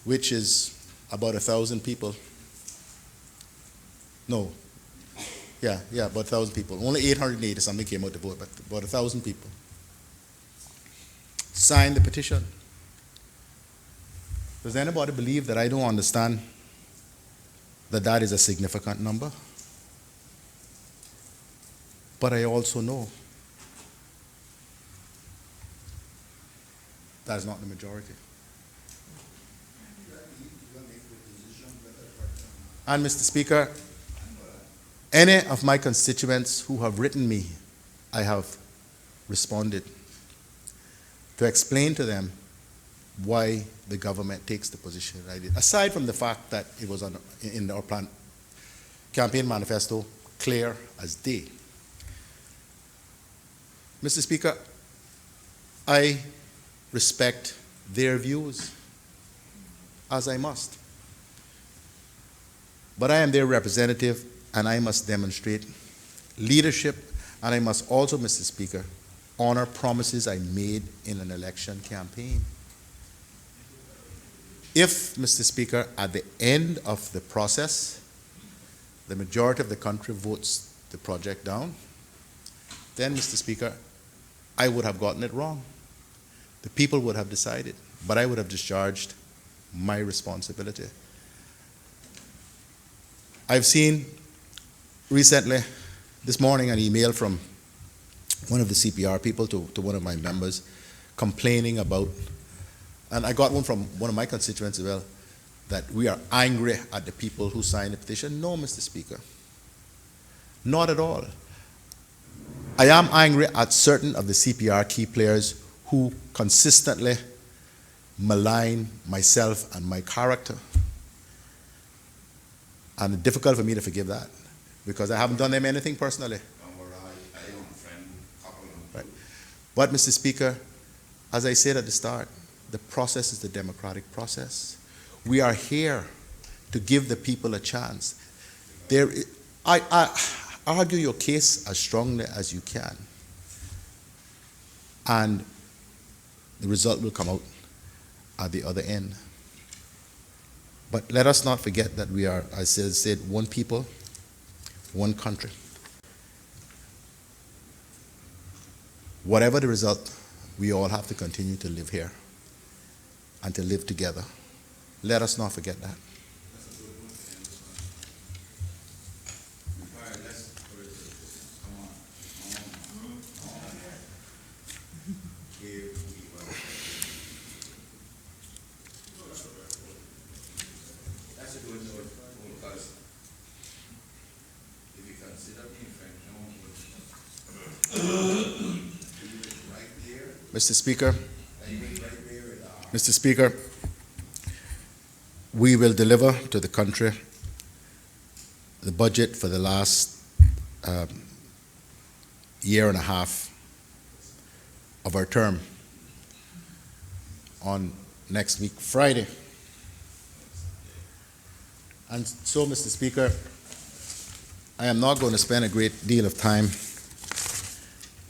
which is about 1,000 people. No, yeah, about 1,000 people. Only 880 something came out to vote, but about 1,000 people signed the petition. Does anybody believe that I don't understand that that is a significant number? But I also know that is not the majority. And Mr. Speaker, any of my constituents who have written me, I have responded to explain to them why the government takes the position that I did. Aside from the fact that it was in our campaign manifesto, clear as day. Mr. Speaker, I respect their views, as I must. But I am their representative, and I must demonstrate leadership, and I must also, Mr. Speaker, honor promises I made in an election campaign. If, Mr. Speaker, at the end of the process, the majority of the country votes the project down, then, Mr. Speaker, I would have gotten it wrong. The people would have decided, but I would have discharged my responsibility. I've seen recently, this morning, an email from one of the CPR people to one of my members complaining about, and I got one from one of my constituents as well, that we are angry at the people who signed the petition. No, Mr. Speaker, not at all. I am angry at certain of the CPR key players who consistently malign myself and my character. And it's difficult for me to forgive that because I haven't done them anything personally. Right. But, Mr. Speaker, as I said at the start, the process is the democratic process. We are here to give the people a chance. I argue your case as strongly as you can, and the result will come out at the other end. But let us not forget that we are, as I said, one people, one country. Whatever the result, we all have to continue to live here and to live together. Let us not forget that. Mr. Speaker, Mr. Speaker, we will deliver to the country the budget for the last year and a half of our term on next week, Friday. And so, Mr. Speaker, I am not going to spend a great deal of time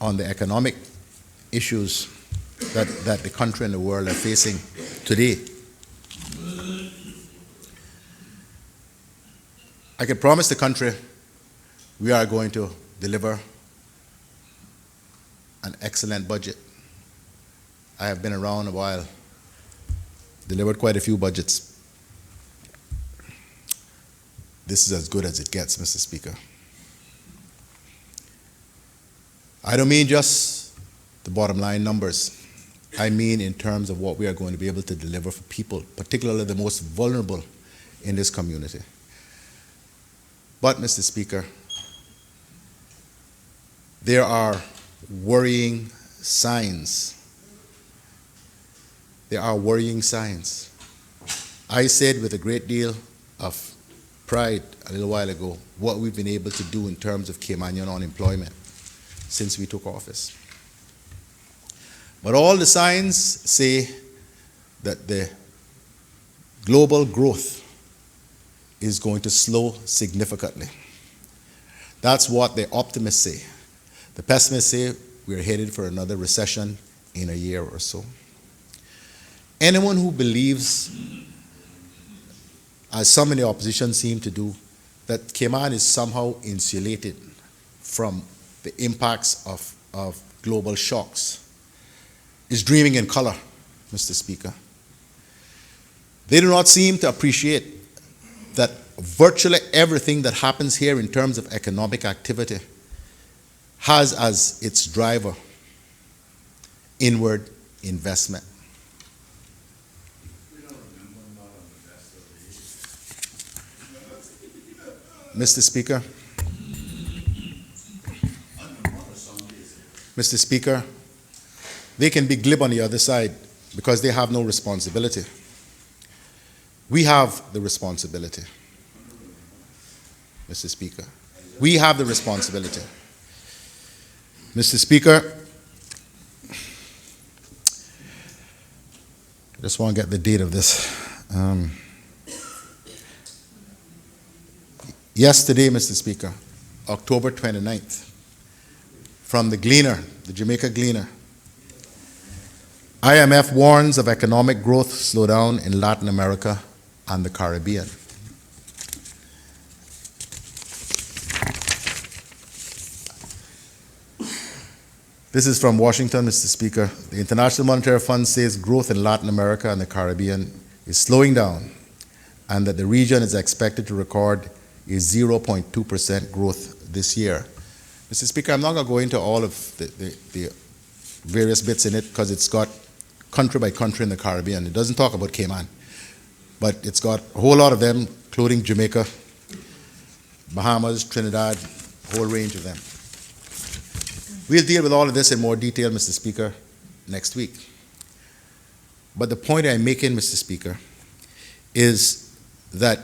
on the economic issues that the country and the world are facing today. I can promise the country we are going to deliver an excellent budget. I have been around a while, delivered quite a few budgets. This is as good as it gets, Mr. Speaker. I don't mean just the bottom line numbers. I mean in terms of what we are going to be able to deliver for people, particularly the most vulnerable in this community. But, Mr. Speaker, there are worrying signs. There are worrying signs. I said with a great deal of pride a little while ago what we've been able to do in terms of Caymanian unemployment since we took office. But all the signs say that the global growth is going to slow significantly. That's what the optimists say. The pessimists say we're headed for another recession in a year or so. Anyone who believes, as some in the opposition seem to do, that Cayman is somehow insulated from the impacts of global shocks is dreaming in color, Mr. Speaker. They do not seem to appreciate that virtually everything that happens here in terms of economic activity has as its driver inward investment. Mr. Speaker, Mr. Speaker, they can be glib on the other side because they have no responsibility. We have the responsibility, Mr. Speaker. We have the responsibility. Mr. Speaker, I just want to get the date of this. Yesterday, Mr. Speaker, October 29th, from the Gleaner, the Jamaica Gleaner, IMF warns of economic growth slowdown in Latin America and the Caribbean. This is from Washington, Mr. Speaker. The International Monetary Fund says growth in Latin America and the Caribbean is slowing down and that the region is expected to record a 0.2% growth this year. Mr. Speaker, I'm not going to go into all of the various bits in it because it's got country by country in the Caribbean. It doesn't talk about Cayman, but it's got a whole lot of them, including Jamaica, Bahamas, Trinidad, a whole range of them. We'll deal with all of this in more detail, Mr. Speaker, next week. But the point I'm making, Mr. Speaker, is that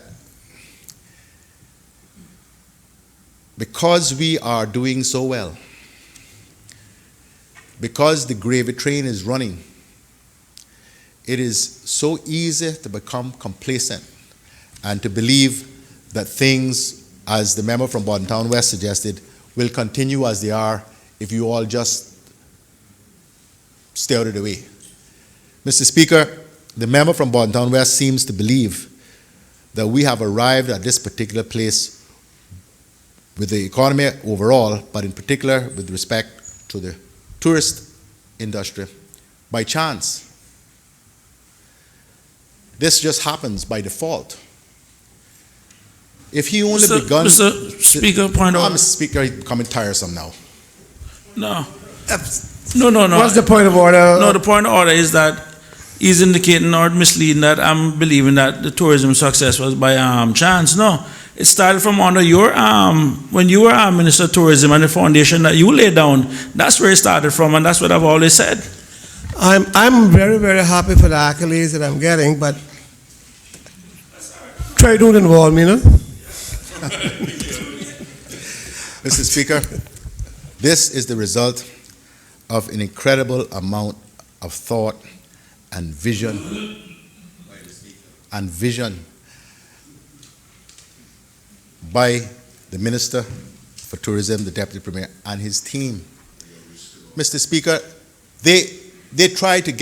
because we are doing so well, because the gravy train is running, it is so easy to become complacent and to believe that things, as the member from Bodden Town West suggested, will continue as they are if you all just stay out of the way. Mr. Speaker, the member from Bontown West seems to believe that we have arrived at this particular place with the economy overall, but in particular with respect to the tourist industry, by chance. This just happens by default. If he only begun... Mr. Speaker, point out. Mr. Speaker, he's becoming tiresome now. No. No. What's the point of order? No, the point of order is that he's indicating or misleading that I'm believing that the tourism success was by chance. No, it started from under your when you were Minister of Tourism and the foundation that you laid down. That's where it started from, and that's what I've always said. I'm very, very happy for the accolades that I'm getting, but try don't involve me, no? Mr. Speaker, this is the result of an incredible amount of thought and vision by the Minister for Tourism, the Deputy Premier, and his team. Mr. Speaker, they tried to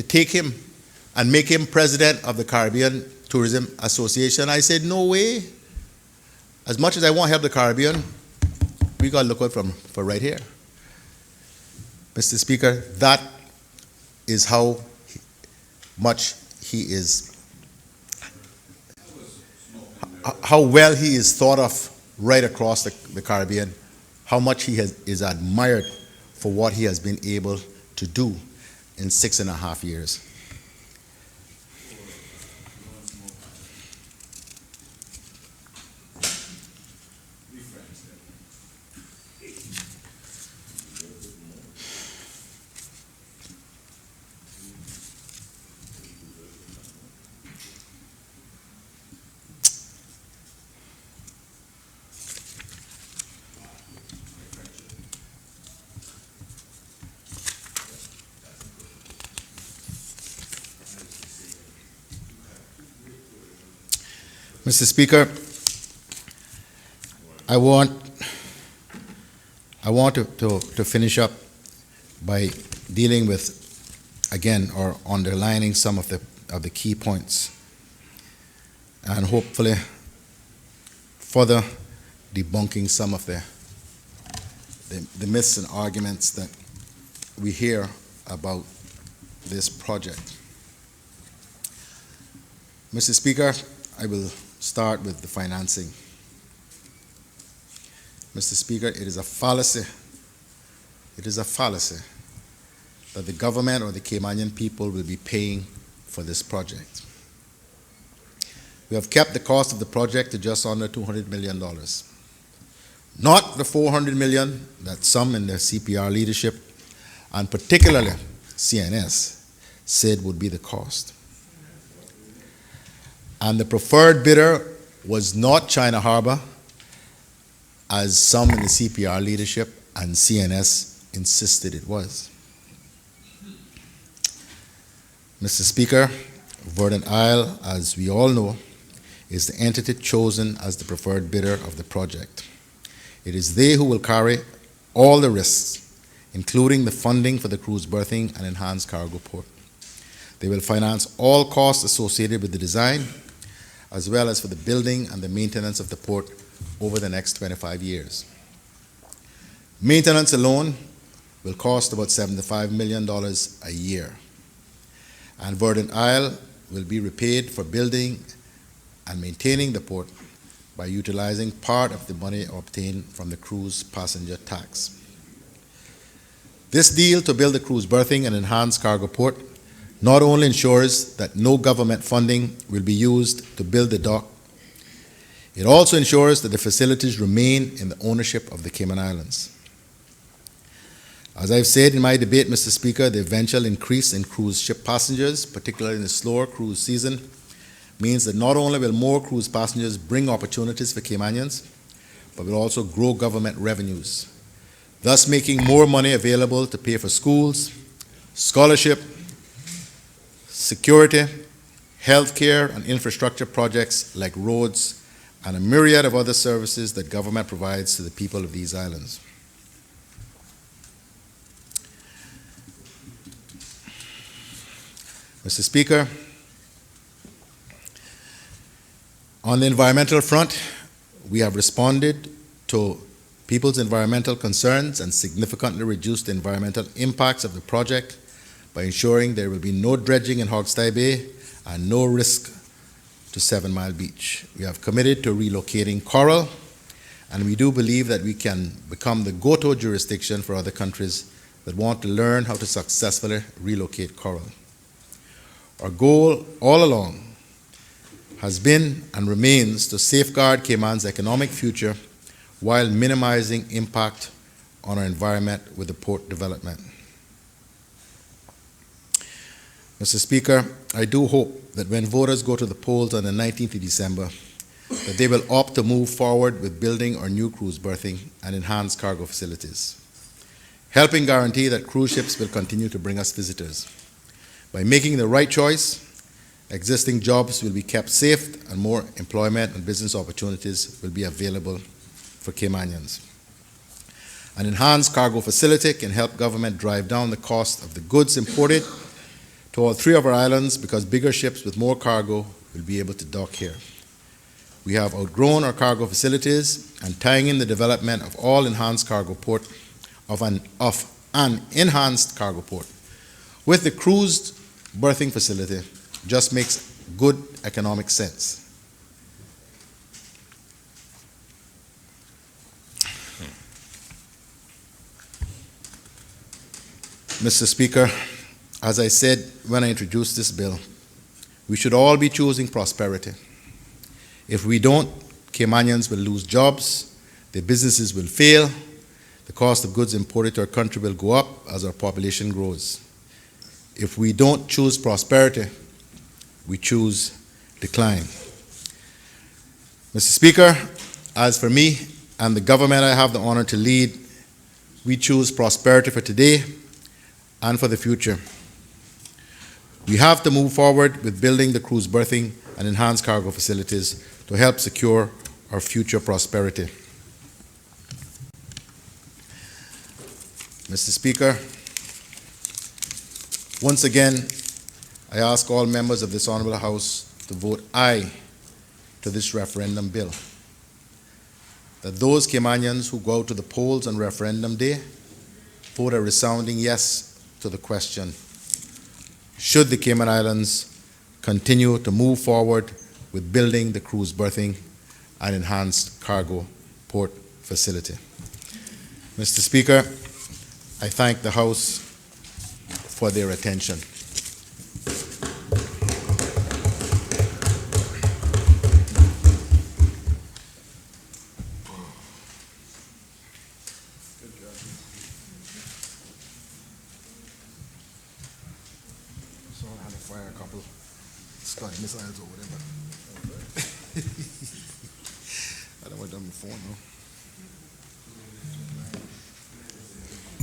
take him and make him president of the Caribbean Tourism Association. I said, no way. As much as I want to help the Caribbean, we got to look out for right here. Mr. Speaker, that is how much he is, how well he is thought of right across the Caribbean, how much he is admired for what he has been able to do in 6.5 years. Mr. Speaker, I want to finish up by dealing with, again, or underlining some of the key points, and hopefully further debunking some of the myths and arguments that we hear about this project. Mr. Speaker, I will start with the financing. Mr. Speaker, it is a fallacy that the government or the Caymanian people will be paying for this project. We have kept the cost of the project to just under $200 million. Not the $400 million that some in the CPR leadership, and particularly CNS, said would be the cost. And the preferred bidder was not China Harbor, as some in the CPR leadership and CNS insisted it was. Mr. Speaker, Verdant Isle, as we all know, is the entity chosen as the preferred bidder of the project. It is they who will carry all the risks, including the funding for the cruise berthing and enhanced cargo port. They will finance all costs associated with the design, as well as for the building and the maintenance of the port over the next 25 years. Maintenance alone will cost about $75 million a year, and Verdant Isle will be repaid for building and maintaining the port by utilizing part of the money obtained from the cruise passenger tax. This deal to build the cruise berthing and enhanced cargo port not only ensures that no government funding will be used to build the dock, it also ensures that the facilities remain in the ownership of the Cayman Islands. As I've said in my debate, Mr. Speaker, the eventual increase in cruise ship passengers, particularly in the slower cruise season, means that not only will more cruise passengers bring opportunities for Caymanians, but will also grow government revenues, thus making more money available to pay for schools, scholarship, security, healthcare, and infrastructure projects like roads and a myriad of other services that government provides to the people of these islands. Mr. Speaker, on the environmental front, we have responded to people's environmental concerns and significantly reduced the environmental impacts of the project by ensuring there will be no dredging in Hogstye Bay and no risk to 7 Mile Beach. We have committed to relocating coral, and we do believe that we can become the go-to jurisdiction for other countries that want to learn how to successfully relocate coral. Our goal all along has been and remains to safeguard Cayman's economic future while minimizing impact on our environment with the port development. Mr. Speaker, I do hope that when voters go to the polls on the 19th of December, that they will opt to move forward with building our new cruise berthing and enhanced cargo facilities, helping guarantee that cruise ships will continue to bring us visitors. By making the right choice, existing jobs will be kept safe and more employment and business opportunities will be available for Caymanians. An enhanced cargo facility can help government drive down the cost of the goods imported to all 3 of our islands because bigger ships with more cargo will be able to dock here. We have outgrown our cargo facilities, and tying in the development of all enhanced cargo port of an enhanced cargo port with the cruise berthing facility just makes good economic sense. Mr. Speaker, as I said when I introduced this bill, we should all be choosing prosperity. If we don't, Caymanians will lose jobs, their businesses will fail, the cost of goods imported to our country will go up as our population grows. If we don't choose prosperity, we choose decline. Mr. Speaker, as for me and the government I have the honor to lead, we choose prosperity for today and for the future. We have to move forward with building the cruise berthing and enhanced cargo facilities to help secure our future prosperity. Mr. Speaker, once again, I ask all members of this Honorable House to vote aye to this referendum bill. That those Caymanians who go out to the polls on referendum day vote a resounding yes to the question: should the Cayman Islands continue to move forward with building the cruise berthing and enhanced cargo port facility? Mr. Speaker, I thank the House for their attention. So I had to fire a couple Scotty missiles over there, but I don't want them before, no.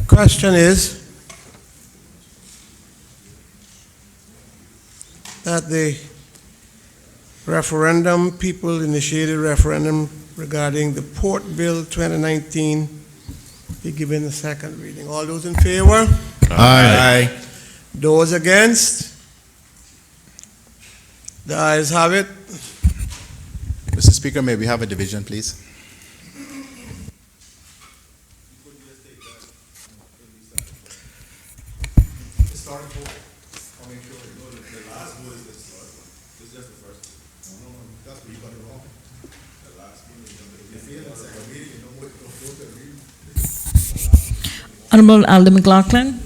Question is that the referendum, people initiated referendum regarding the Port Bill 2019 be given a second reading. All those in favor? Aye. Those against? The ayes have it. Mr. Speaker, may we have a division, please? Honourable Alda McLaughlin.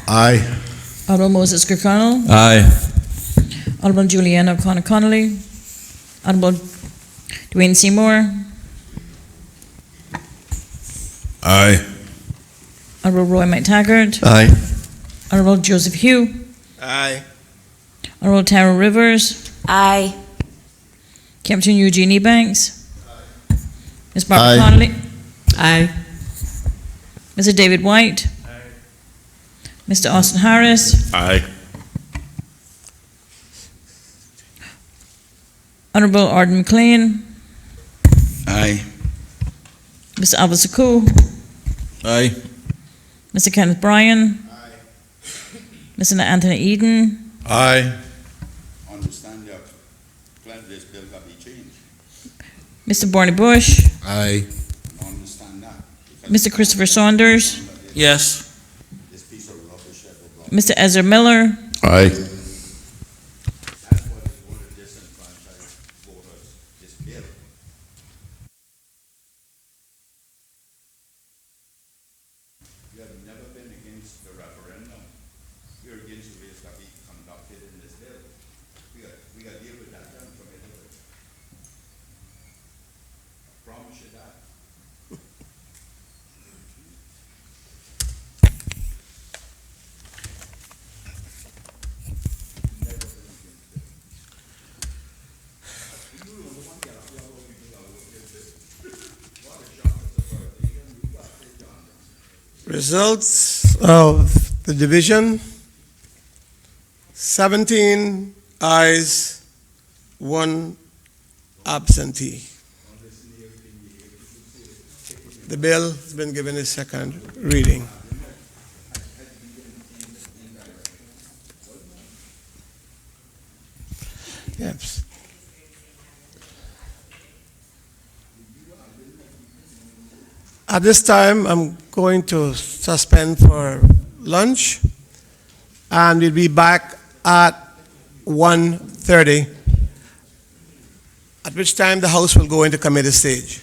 Aye. Honourable Moses Kirkconnell. Aye. Honourable Juliana O'Connor Connolly. Honourable Dwayne Seymour. Aye. Honourable Roy McTaggart. Aye. Honourable Joseph Hugh. Aye. Honourable Tara Rivers. Aye. Captain Eugene Ebanks. Ms. Barbara Aye. Connolly. Aye. Mr. David White. Mr. Austin Harris. Aye. Honourable Arden McLean, Aye. Mr. Alvis Akou, Aye. Mr. Kenneth Bryan, Mr. Anthony Eden, Aye. Understand your plan, this bill can be changed. Mr. Barney Bush, Aye. Understand that. Mr. Christopher Saunders, Yes. This piece of rubbish that will block. Mr. Ezra Miller, Aye. That's what is going to disenfranchise voters, this bill. You have never been against the referendum. You're against the way it's got to be conducted in this bill. We got to deal with that then from it. I promise you that. Results of the division: 17 ayes, 1 absentee. The bill has been given a second reading. Yes. At this time, I'm going to suspend for lunch, and we'll be back at 1:30, at which time the House will go into committee stage.